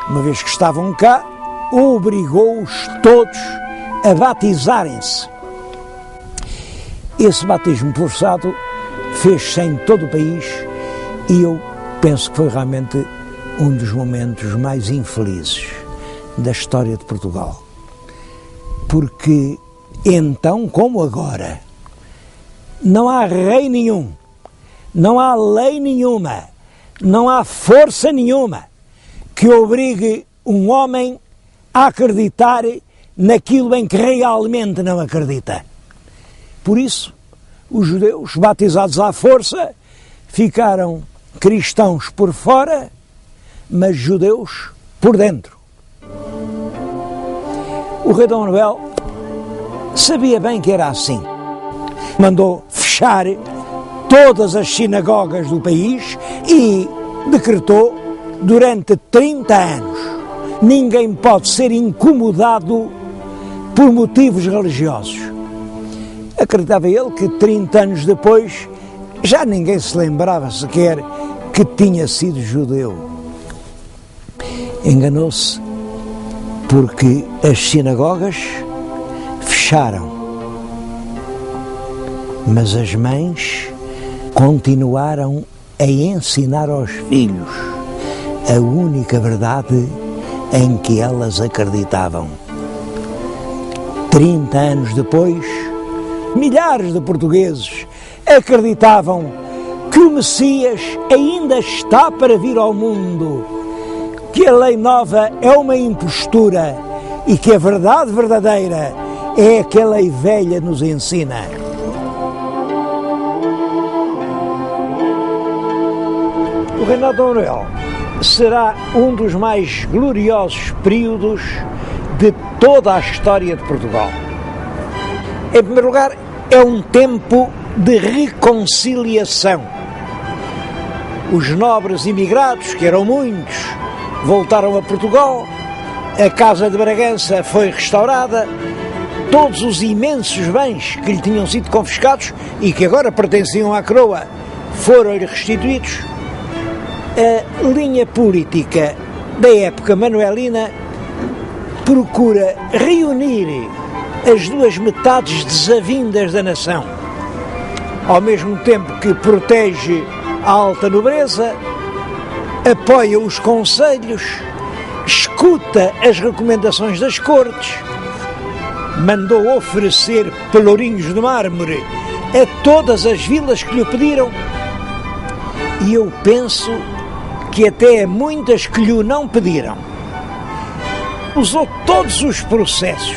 uma vez que estavam cá, obrigou-os todos a batizarem-se. Esse batismo forçado fez-se em todo o país e eu penso que foi realmente um dos momentos mais infelizes da história de Portugal. Porque então, como agora, não há rei nenhum, não há lei nenhuma, não há força nenhuma que obrigue um homem a acreditar naquilo em que realmente não acredita. Por isso, os judeus, batizados à força, ficaram cristãos por fora, mas judeus por dentro. O rei Dom Manuel sabia bem que era assim. Mandou fechar fechar todas as sinagogas do país e decretou durante 30 anos: ninguém pode ser incomodado por motivos religiosos. Acreditava ele que 30 anos depois já ninguém se lembrava sequer que tinha sido judeu. Enganou-se, porque as sinagogas fecharam, mas as mães continuaram a ensinar aos filhos a única verdade em que elas acreditavam. 30 anos depois, milhares de portugueses acreditavam que o Messias ainda está para vir ao mundo, que a lei nova é uma impostura e que a verdade verdadeira é a que a lei velha nos ensina. O reinado de Dom Manuel será um dos mais gloriosos períodos de toda a história de Portugal. Em primeiro lugar, é um tempo de reconciliação. Os nobres imigrados, que eram muitos, voltaram a Portugal, a Casa de Bragança foi restaurada, todos os imensos bens que lhe tinham sido confiscados e que agora pertenciam à coroa foram-lhe restituídos. A linha política da época manuelina procura reunir as duas metades desavindas da nação, ao mesmo tempo que protege a alta nobreza, apoia os conselhos, escuta as recomendações das cortes, mandou oferecer pelourinhos de mármore a todas as vilas que lhe pediram, e eu penso que até muitas que lhe não pediram. Usou todos os processos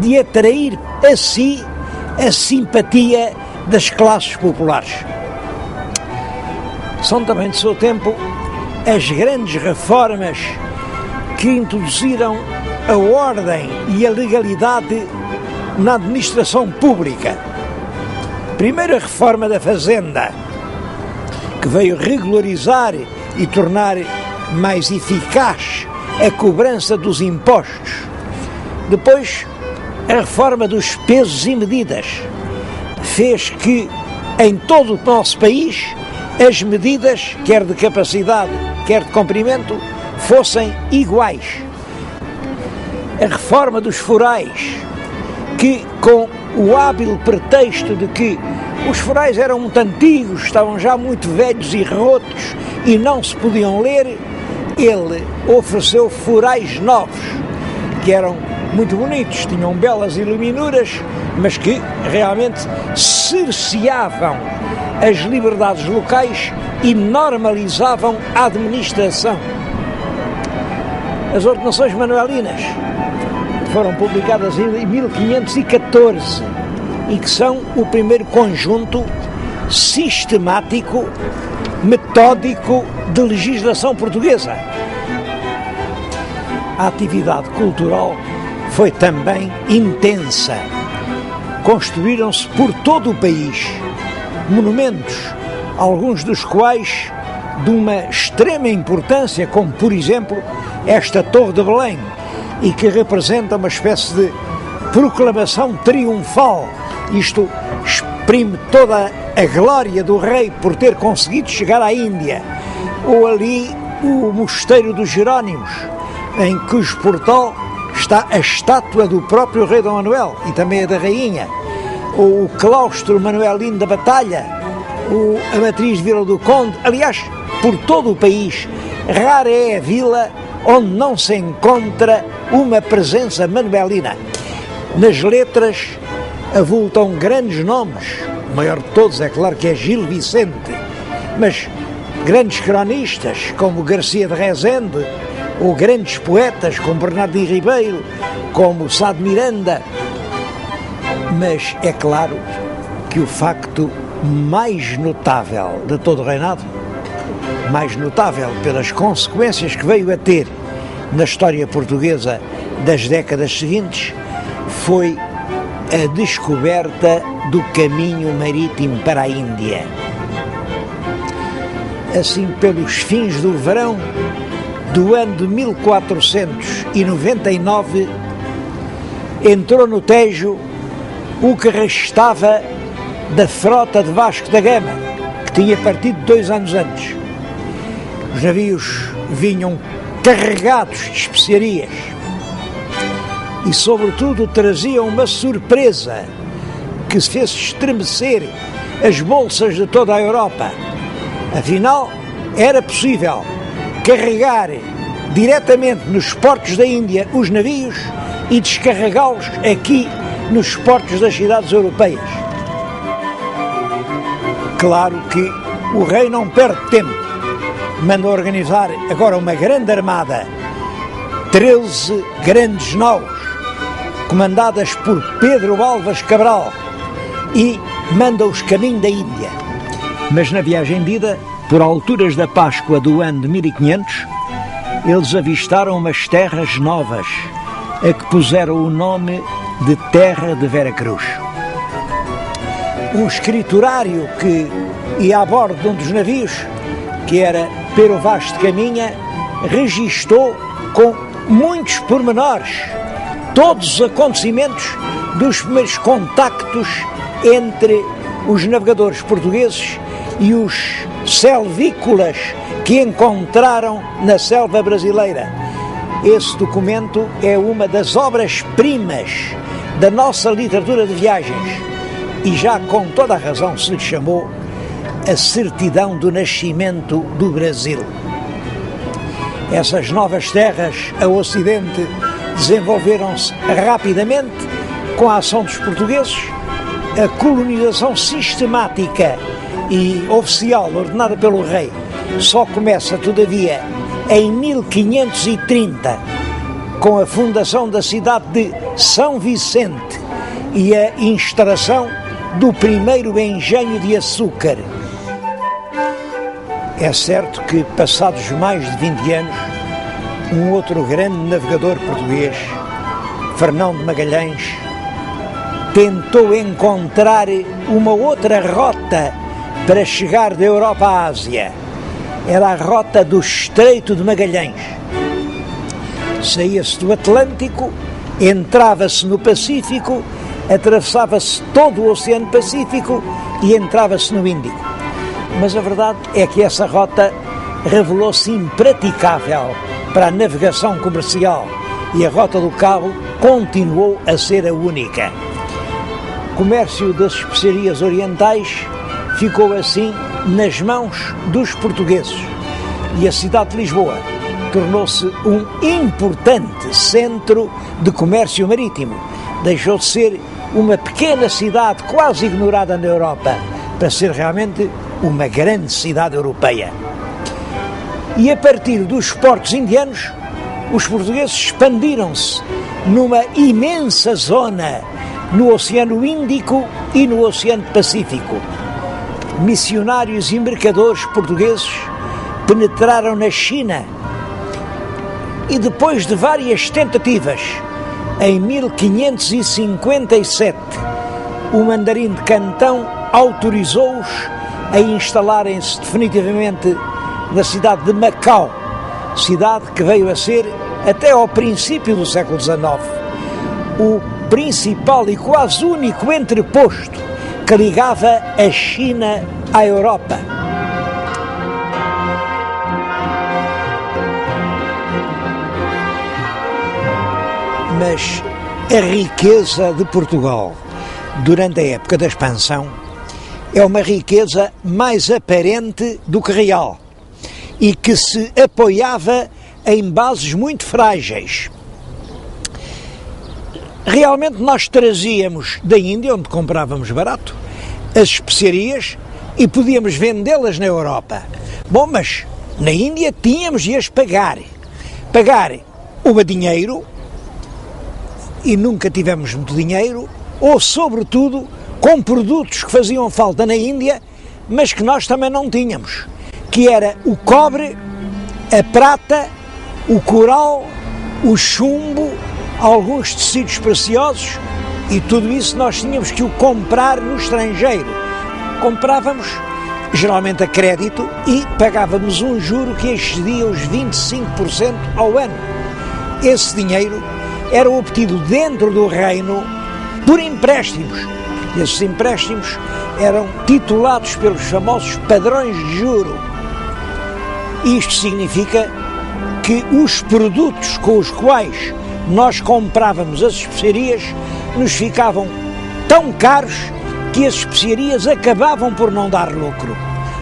de atrair a si a simpatia das classes populares. São também de seu tempo as grandes reformas que introduziram a ordem e a legalidade na administração pública. Primeiro, a reforma da Fazenda, que veio regularizar e tornar mais eficaz a cobrança dos impostos. Depois, a reforma dos pesos e medidas fez que em todo o nosso país as medidas, quer de capacidade, quer de comprimento, fossem iguais. A reforma dos forais, que com o hábil pretexto de que os forais eram muito antigos, estavam já muito velhos e rotos e não se podiam ler, ele ofereceu forais novos, que eram muito bonitos, tinham belas iluminuras, mas que realmente cerceavam as liberdades locais e normalizavam a administração. As ordenações manuelinas foram publicadas em 1514 e que são o primeiro conjunto sistemático, metódico de legislação portuguesa. A atividade cultural foi também intensa. Construíram-se por todo o país monumentos, alguns dos quais de uma extrema importância, como por exemplo esta Torre de Belém, e que representa uma espécie de proclamação triunfal. Isto exprime toda a glória do rei por ter conseguido chegar à Índia. Ou ali o Mosteiro dos Jerónimos, em cujo portal está a estátua do próprio rei Dom Manuel e também a da rainha. Ou o claustro manuelino da Batalha, a matriz de Vila do Conde. Aliás, por todo o país, rara é a vila onde não se encontra uma presença manuelina. Nas letras avultam grandes nomes, o maior de todos é claro que é Gil Vicente, mas grandes cronistas como Garcia de Rezende, ou grandes poetas como Bernardino Ribeiro, como Sá de Miranda. Mas é claro que o facto mais notável de todo o reinado, mais notável pelas consequências que veio a ter na história portuguesa das décadas seguintes, foi a descoberta do caminho marítimo para a Índia. Assim, pelos fins do verão do ano de 1499, entrou no Tejo o que restava da frota de Vasco da Gama, que tinha partido 2 anos antes. Os navios vinham carregados de especiarias e, sobretudo, traziam uma surpresa que se fez estremecer as bolsas de toda a Europa. Afinal, era possível carregar diretamente nos portos da Índia os navios e descarregá-los aqui nos portos das cidades europeias. Claro que o rei não perde tempo. Manda organizar agora uma grande armada, 13 grandes naus, comandadas por Pedro Álvares Cabral, e manda-os caminho da Índia. Mas na viagem de ida, por alturas da Páscoa do ano de 1500, eles avistaram umas terras novas, a que puseram o nome de Terra de Veracruz. Um escriturário que ia a bordo de um dos navios, que era Pero Vaz de Caminha, registou com muitos pormenores todos os acontecimentos dos primeiros contactos entre os navegadores portugueses e os selvícolas que encontraram na selva brasileira. Esse documento é uma das obras-primas da nossa literatura de viagens e já com toda a razão se lhe chamou a certidão do nascimento do Brasil. Essas novas terras a ocidente desenvolveram-se rapidamente com a ação dos portugueses. A colonização sistemática e oficial ordenada pelo rei só começa, todavia, em 1530, com a fundação da cidade de São Vicente e a instalação do primeiro engenho de açúcar. É certo que, passados mais de 20 anos, um outro grande navegador português, Fernão de Magalhães, tentou encontrar uma outra rota para chegar da Europa à Ásia. Era a rota do Estreito de Magalhães. Saía-se do Atlântico, entrava-se no Pacífico, atravessava-se todo o Oceano Pacífico e entrava-se no Índico. Mas a verdade é que essa rota revelou-se impraticável para a navegação comercial e a Rota do Cabo continuou a ser a única. O comércio das especiarias orientais ficou assim nas mãos dos portugueses e a cidade de Lisboa tornou-se um importante centro de comércio marítimo. Deixou de ser uma pequena cidade quase ignorada na Europa para ser realmente uma grande cidade europeia. E a partir dos portos indianos, os portugueses expandiram-se numa imensa zona no Oceano Índico e no Oceano Pacífico. Missionários e mercadores portugueses penetraram na China e, depois de várias tentativas, em 1557, o mandarim de Cantão autorizou-os a instalarem-se definitivamente na cidade de Macau, cidade que veio a ser, até ao princípio do século XIX, o principal e quase único entreposto que ligava a China à Europa. Mas a riqueza de Portugal durante a época da expansão é uma riqueza mais aparente do que real e que se apoiava em bases muito frágeis. Realmente nós trazíamos da Índia, onde comprávamos barato, as especiarias e podíamos vendê-las na Europa. Bom, mas na Índia tínhamos de as pagar o dinheiro, e nunca tivemos muito dinheiro, ou sobretudo com produtos que faziam falta na Índia, mas que nós também não tínhamos, que era o cobre, a prata, o coral, o chumbo, alguns tecidos preciosos E tudo isso nós tínhamos que o comprar no estrangeiro. Comprávamos geralmente a crédito e pagávamos um juro que excedia os 25% ao ano. Esse dinheiro era obtido dentro do reino por empréstimos. Esses empréstimos eram titulados pelos famosos padrões de juro. Isto significa que os produtos com os quais nós comprávamos as especiarias nos ficavam tão caros que as especiarias acabavam por não dar lucro.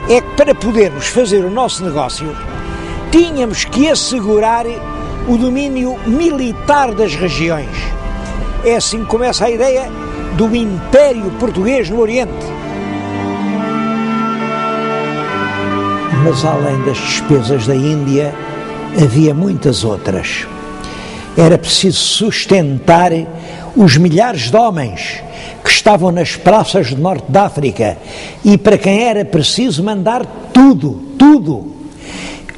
É que para podermos fazer o nosso negócio, tínhamos que assegurar o domínio militar das regiões. É assim que começa a ideia do Império Português no Oriente. Mas além das despesas da Índia, havia muitas outras. Era preciso sustentar os milhares de homens que estavam nas praças do norte da África e para quem era preciso mandar tudo.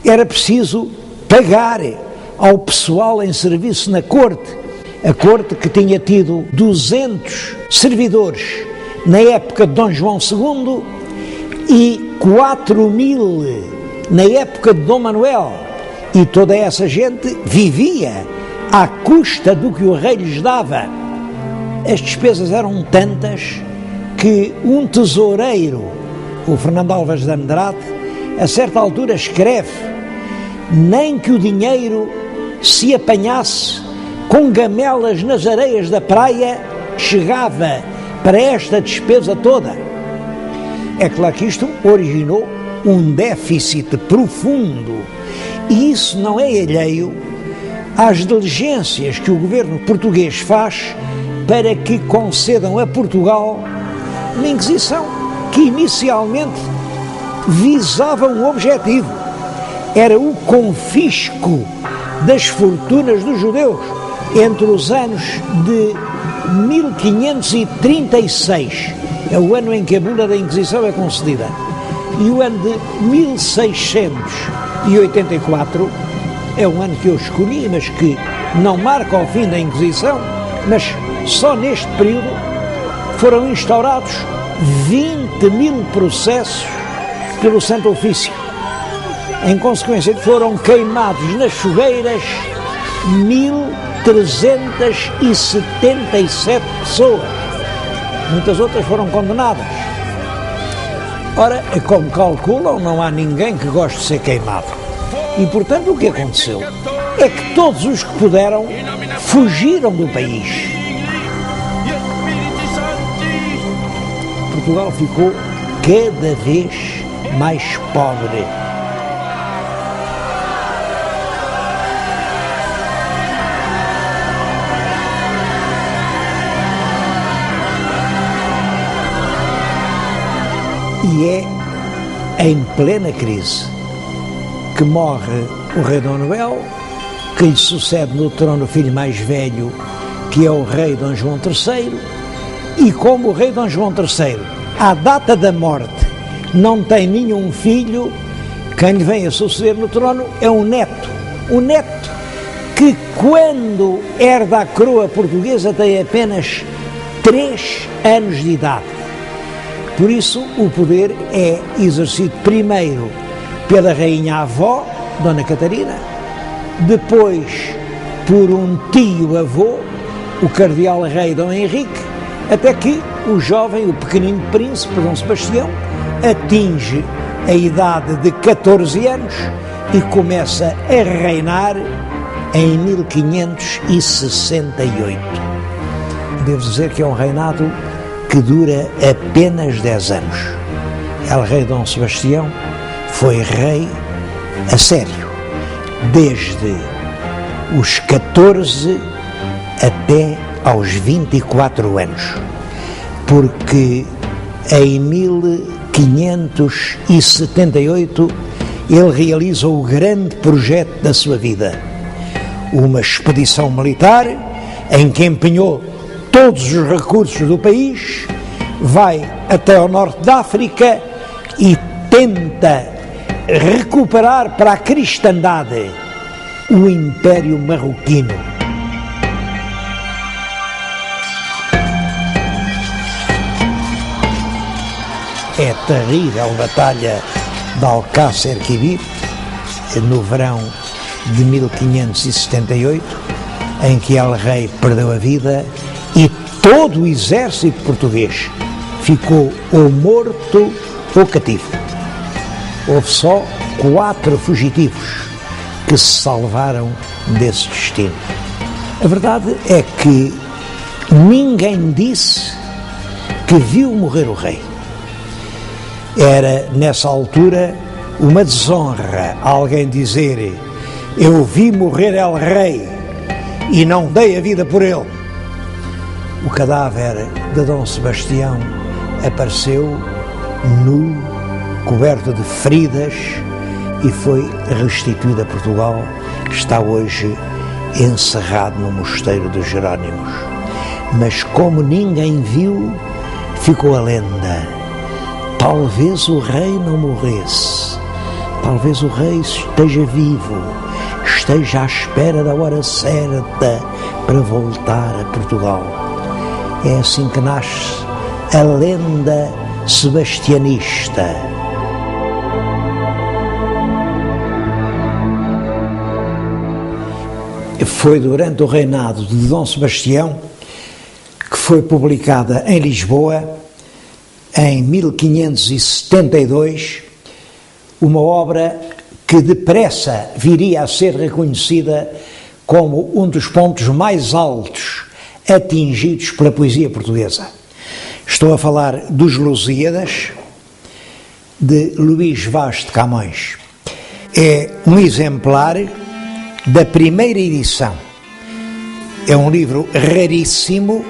Era preciso pagar ao pessoal em serviço na corte. A corte que tinha tido 200 servidores na época de Dom João II e 4.000 na época de Dom Manuel. E toda essa gente vivia à custa do que o rei lhes dava. As despesas eram tantas que um tesoureiro, o Fernando Alves de Andrade, a certa altura escreve: nem que o dinheiro se apanhasse com gamelas nas areias da praia chegava para esta despesa toda. É claro que isto originou um déficit profundo, e isso não é alheio às diligências que o governo português faz para que concedam a Portugal uma Inquisição que inicialmente visava um objetivo: era o confisco das fortunas dos judeus entre os anos de 1536, é o ano em que a bula da Inquisição é concedida, e o ano de 1684 é o ano que eu escolhi, mas que não marca o fim da Inquisição, mas só neste período foram instaurados 20.000 processos pelo Santo Ofício. Em consequência, foram queimados nas fogueiras 1.377 pessoas. Muitas outras foram condenadas. Ora, como calculam, não há ninguém que goste de ser queimado. E, portanto, o que aconteceu é que todos os que puderam fugiram do país. Portugal ficou cada vez mais pobre. E é em plena crise que morre o rei Dom Manuel, que lhe sucede no trono o filho mais velho, que é o rei Dom João III, e como o rei Dom João III, à data da morte, não tem nenhum filho, quem lhe vem a suceder no trono é um neto que, quando herda a coroa portuguesa, tem apenas 3 anos de idade. Por isso, o poder é exercido primeiro pela rainha-avó, Dona Catarina, depois por um tio-avô, o cardeal-rei Dom Henrique, até que o jovem, o pequenino príncipe, Dom Sebastião, atinge a idade de 14 anos e começa a reinar em 1568. Devo dizer que é um reinado que dura apenas 10 anos. El Rei Dom Sebastião foi rei a sério, desde os 14 até aos 24 anos, porque em 1578 ele realiza o grande projeto da sua vida, uma expedição militar em que empenhou todos os recursos do país, vai até ao norte da África e tenta recuperar para a cristandade o Império Marroquino. é a terrível batalha de Alcácer Quibir, no verão de 1578, em que El Rei perdeu a vida e todo o exército português ficou ou morto ou cativo. Houve só 4 fugitivos que se salvaram desse destino. A verdade é que ninguém disse que viu morrer o rei. Era, nessa altura, uma desonra alguém dizer: eu vi morrer El Rei e não dei a vida por ele. O cadáver de Dom Sebastião apareceu nu, coberto de feridas, e foi restituído a Portugal. Está hoje encerrado no mosteiro dos Jerónimos. Mas como ninguém viu, ficou a lenda: talvez o rei não morresse, talvez o rei esteja vivo, esteja à espera da hora certa para voltar a Portugal. É assim que nasce a lenda sebastianista. Foi durante o reinado de Dom Sebastião que foi publicada em Lisboa, em 1572, uma obra que depressa viria a ser reconhecida como um dos pontos mais altos atingidos pela poesia portuguesa. Estou a falar dos Lusíadas, de Luís Vaz de Camões. É um exemplar da primeira edição. É um livro raríssimo.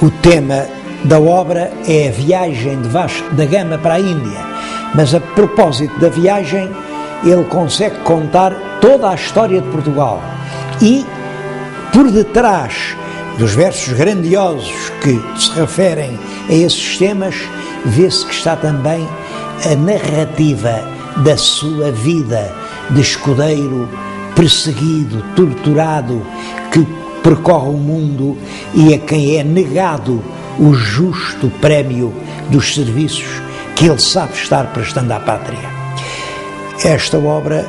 O tema da obra é a viagem de Vasco da Gama para a Índia, mas a propósito da viagem ele consegue contar toda a história de Portugal, e por detrás dos versos grandiosos que se referem a esses temas vê-se que está também a narrativa da sua vida de escudeiro perseguido, torturado, que percorre o mundo e a quem é negado o justo prémio dos serviços que ele sabe estar prestando à pátria. Esta obra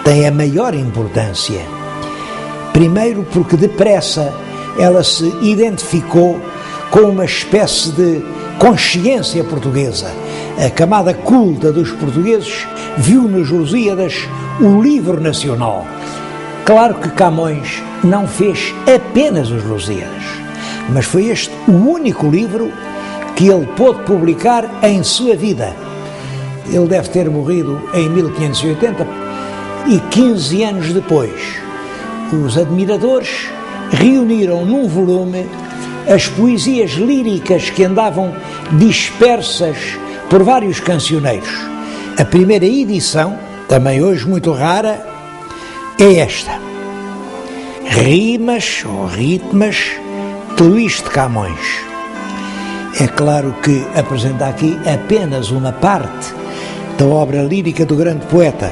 tem a maior importância. Primeiro porque depressa ela se identificou com uma espécie de consciência portuguesa. A camada culta dos portugueses viu nos Lusíadas o livro nacional. Claro que Camões não fez apenas os Lusíadas, mas foi este o único livro que ele pôde publicar em sua vida. Ele deve ter morrido em 1580 e 15 anos depois, os admiradores reuniram num volume as poesias líricas que andavam dispersas por vários cancioneiros. A primeira edição, também hoje muito rara, é esta: Rimas ou Ritmas de Luís de Camões. É claro que apresenta aqui apenas uma parte da obra lírica do grande poeta.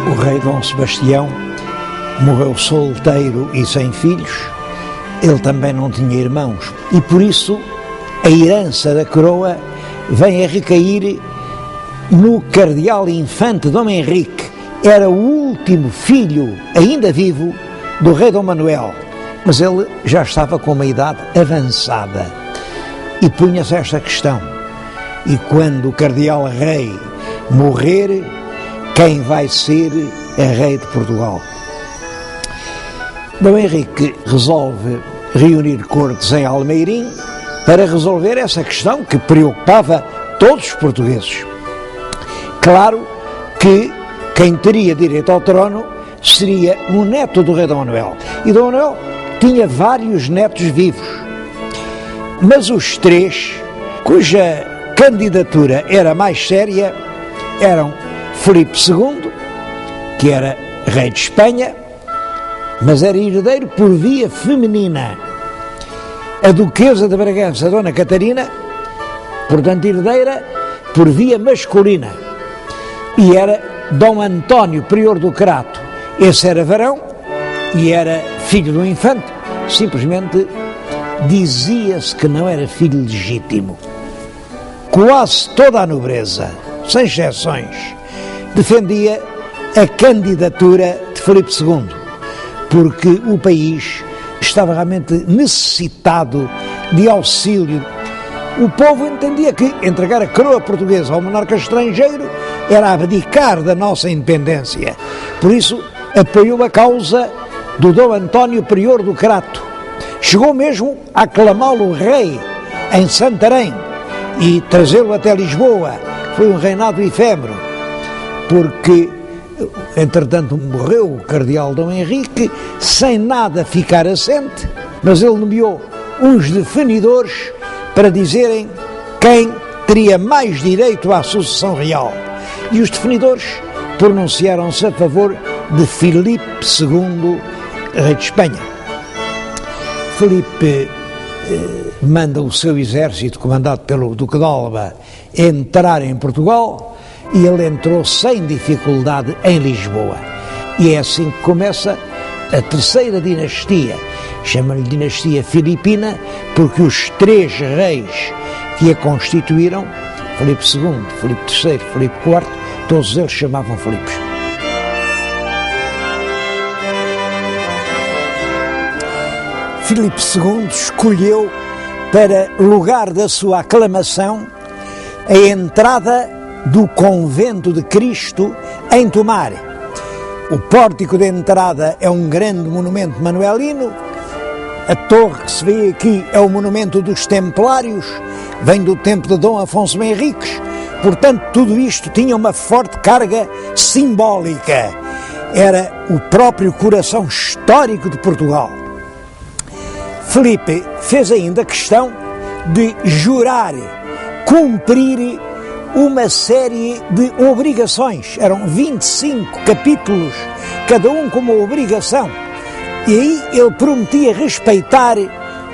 O rei Dom Sebastião morreu solteiro e sem filhos. Ele também não tinha irmãos e por isso a herança da coroa vem a recair no cardeal infante Dom Henrique. Era o último filho ainda vivo do rei Dom Manuel, mas ele já estava com uma idade avançada e punha-se esta questão: e quando o cardeal rei morrer, quem vai ser a rei de Portugal? Dom Henrique resolve reunir cortes em Almeirim para resolver essa questão que preocupava todos os portugueses. Claro que quem teria direito ao trono seria um neto do rei Dom Manuel. E Dom Manuel tinha vários netos vivos, mas os 3 cuja candidatura era mais séria eram Filipe II, que era rei de Espanha, mas era herdeiro por via feminina. A duquesa de Bragança, Dona Catarina, portanto herdeira por via masculina. E era Dom António, prior do Crato. Esse era varão e era filho do infante, simplesmente dizia-se que não era filho legítimo. Quase toda a nobreza, sem exceções, defendia a candidatura de Filipe II, porque o país estava realmente necessitado de auxílio. O povo entendia que entregar a coroa portuguesa ao monarca estrangeiro era abdicar da nossa independência. Por isso, apoiou a causa do Dom António Prior do Crato. Chegou mesmo a aclamá-lo rei em Santarém e trazê-lo até Lisboa. Foi um reinado efêmero, porque, entretanto, morreu o cardeal Dom Henrique, sem nada ficar assente, mas ele nomeou uns defendidores para dizerem quem teria mais direito à sucessão real. E os defendidores pronunciaram-se a favor de Filipe II, rei de Espanha. Filipe manda o seu exército, comandado pelo Duque de Alba, entrar em Portugal, e ele entrou sem dificuldade em Lisboa. E é assim que começa a terceira dinastia. Chama-lhe dinastia filipina porque os três reis que a constituíram, Filipe II, Filipe III, Filipe IV, todos eles chamavam Filipes. Filipe II escolheu para lugar da sua aclamação a entrada do Convento de Cristo em Tomar. O pórtico de entrada é um grande monumento manuelino. A torre que se vê aqui é o monumento dos Templários, vem do tempo de Dom Afonso Henriques. Portanto, tudo isto tinha uma forte carga simbólica. Era o próprio coração histórico de Portugal. Filipe fez ainda questão de jurar, cumprir uma série de obrigações. Eram 25 capítulos, cada um com uma obrigação. E aí ele prometia respeitar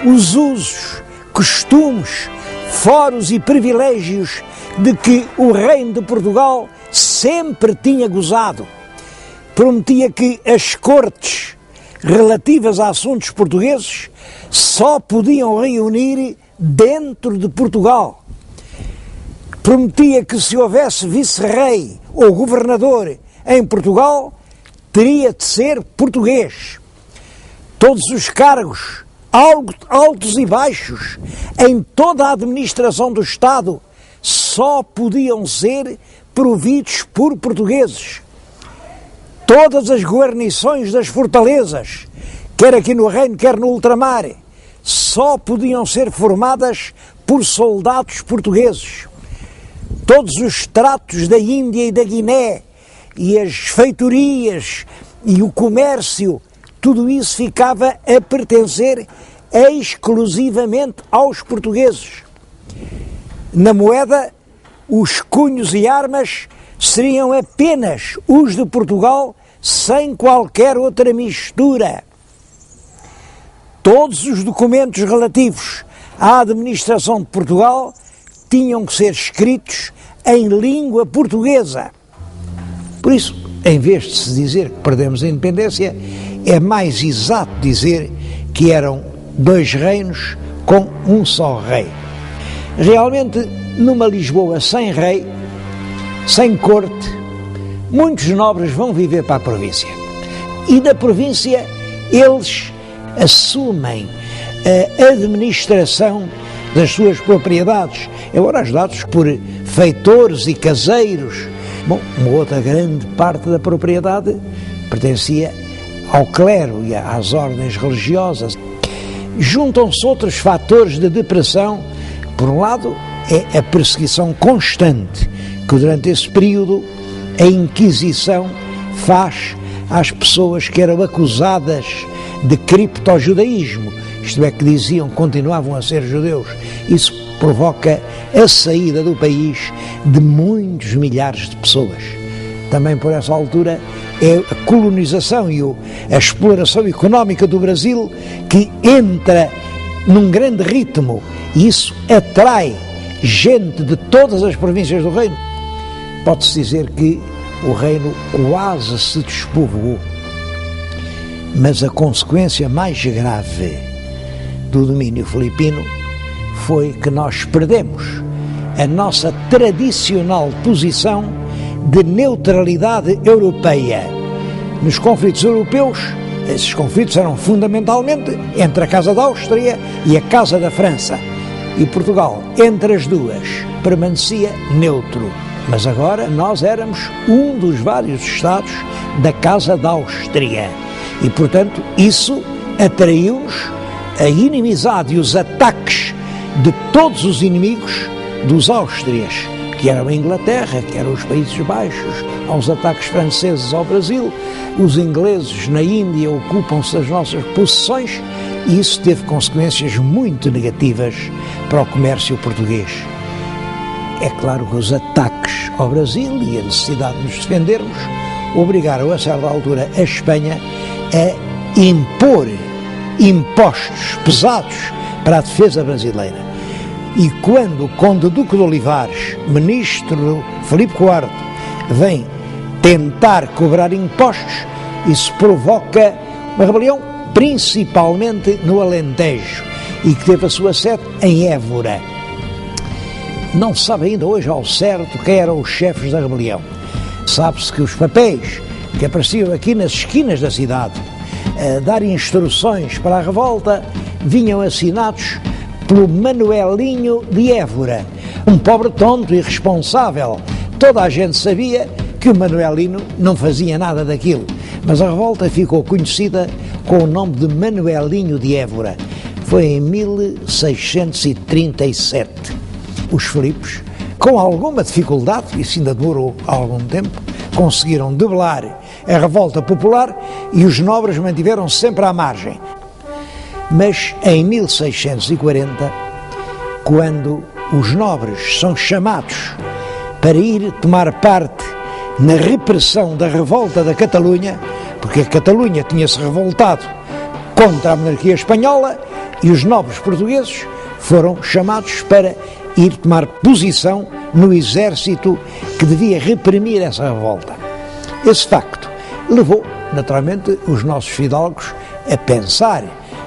os usos, costumes, foros e privilégios de que o reino de Portugal sempre tinha gozado. Prometia que as cortes relativas a assuntos portugueses só podiam reunir dentro de Portugal. Prometia que se houvesse vice-rei ou governador em Portugal, teria de ser português. Todos os cargos, altos e baixos, em toda a administração do Estado, só podiam ser providos por portugueses. Todas as guarnições das fortalezas, quer aqui no Reino, quer no ultramar, só podiam ser formadas por soldados portugueses. Todos os tratos da Índia e da Guiné, e as feitorias, e o comércio, tudo isso ficava a pertencer exclusivamente aos portugueses. Na moeda, os cunhos e armas seriam apenas os de Portugal, sem qualquer outra mistura. Todos os documentos relativos à administração de Portugal tinham que ser escritos em língua portuguesa. Por isso, em vez de se dizer que perdemos a independência, é mais exato dizer que eram dois reinos com um só rei. Realmente, numa Lisboa sem rei, sem corte, muitos nobres vão viver para a província. E da província eles assumem a administração das suas propriedades, agora ajudados por feitores e caseiros. Bom, uma outra grande parte da propriedade pertencia ao clero e às ordens religiosas. Juntam-se outros fatores de depressão. Por um lado, é a perseguição constante que durante esse período a Inquisição faz às pessoas que eram acusadas de criptojudaísmo, isto é, que diziam que continuavam a ser judeus. Isso provoca a saída do país de muitos milhares de pessoas. Também por essa altura é a colonização e a exploração económica do Brasil que entra num grande ritmo, e isso atrai gente de todas as províncias do reino. Pode-se dizer que o reino quase se despovoou. Mas a consequência mais grave do domínio filipino foi que nós perdemos a nossa tradicional posição de neutralidade europeia. Nos conflitos europeus, esses conflitos eram fundamentalmente entre a Casa da Áustria e a Casa da França. E Portugal, entre as duas, permanecia neutro. Mas agora nós éramos um dos vários Estados da Casa da Áustria. E, portanto, isso atraiu-nos a inimizade e os ataques de todos os inimigos dos Áustrias, que eram a Inglaterra, que eram os Países Baixos, aos ataques franceses ao Brasil. Os ingleses na Índia ocupam-se das nossas possessões e isso teve consequências muito negativas para o comércio português. É claro que os ataques ao Brasil e a necessidade de nos defendermos obrigaram a certa altura a Espanha a impor impostos pesados para a defesa brasileira. E quando o Conde Duque de Olivares, ministro Filipe IV, vem tentar cobrar impostos, isso provoca uma rebelião, principalmente no Alentejo, e que teve a sua sede em Évora. Não se sabe ainda hoje ao certo quem eram os chefes da rebelião. Sabe-se que os papéis que apareciam aqui nas esquinas da cidade a dar instruções para a revolta vinham assinados pelo Manuelinho de Évora, um pobre tonto irresponsável. Toda a gente sabia que o Manuelino não fazia nada daquilo, mas a revolta ficou conhecida com o nome de Manuelinho de Évora. Foi em 1637. Os Filipos, com alguma dificuldade, isso ainda demorou algum tempo, conseguiram debelar a revolta popular e os nobres mantiveram-se sempre à margem. Mas em 1640, quando os nobres são chamados para ir tomar parte na repressão da revolta da Catalunha, porque a Catalunha tinha-se revoltado contra a monarquia espanhola e os nobres portugueses foram chamados para ir tomar posição no exército que devia reprimir essa revolta. Esse facto levou, naturalmente, os nossos fidalgos a pensar: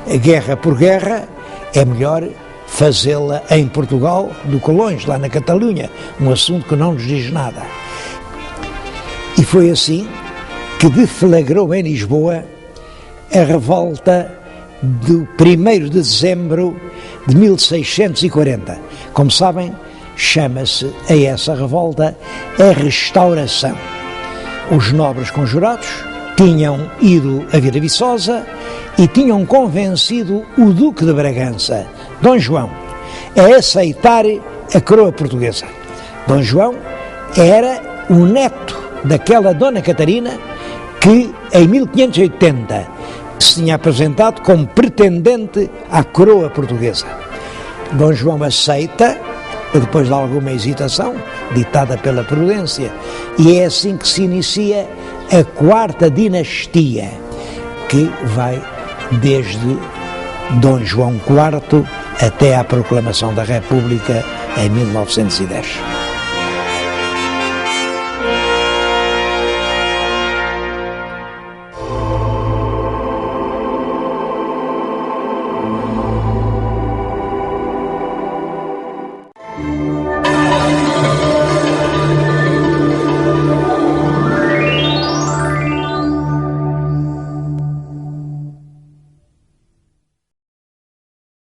a guerra por guerra é melhor fazê-la em Portugal do que longe, lá na Catalunha, um assunto que não nos diz nada. E foi assim que deflagrou em Lisboa a revolta do 1º de dezembro de 1640. Como sabem, chama-se a essa revolta a Restauração. Os nobres conjurados tinham ido a Vila Viçosa e tinham convencido o Duque de Bragança, Dom João, a aceitar a coroa portuguesa. Dom João era o neto daquela Dona Catarina que, em 1580, se tinha apresentado como pretendente à coroa portuguesa. Dom João aceita, depois de alguma hesitação, ditada pela prudência, e é assim que se inicia a 4ª dinastia, que vai desde Dom João IV até à proclamação da República em 1910.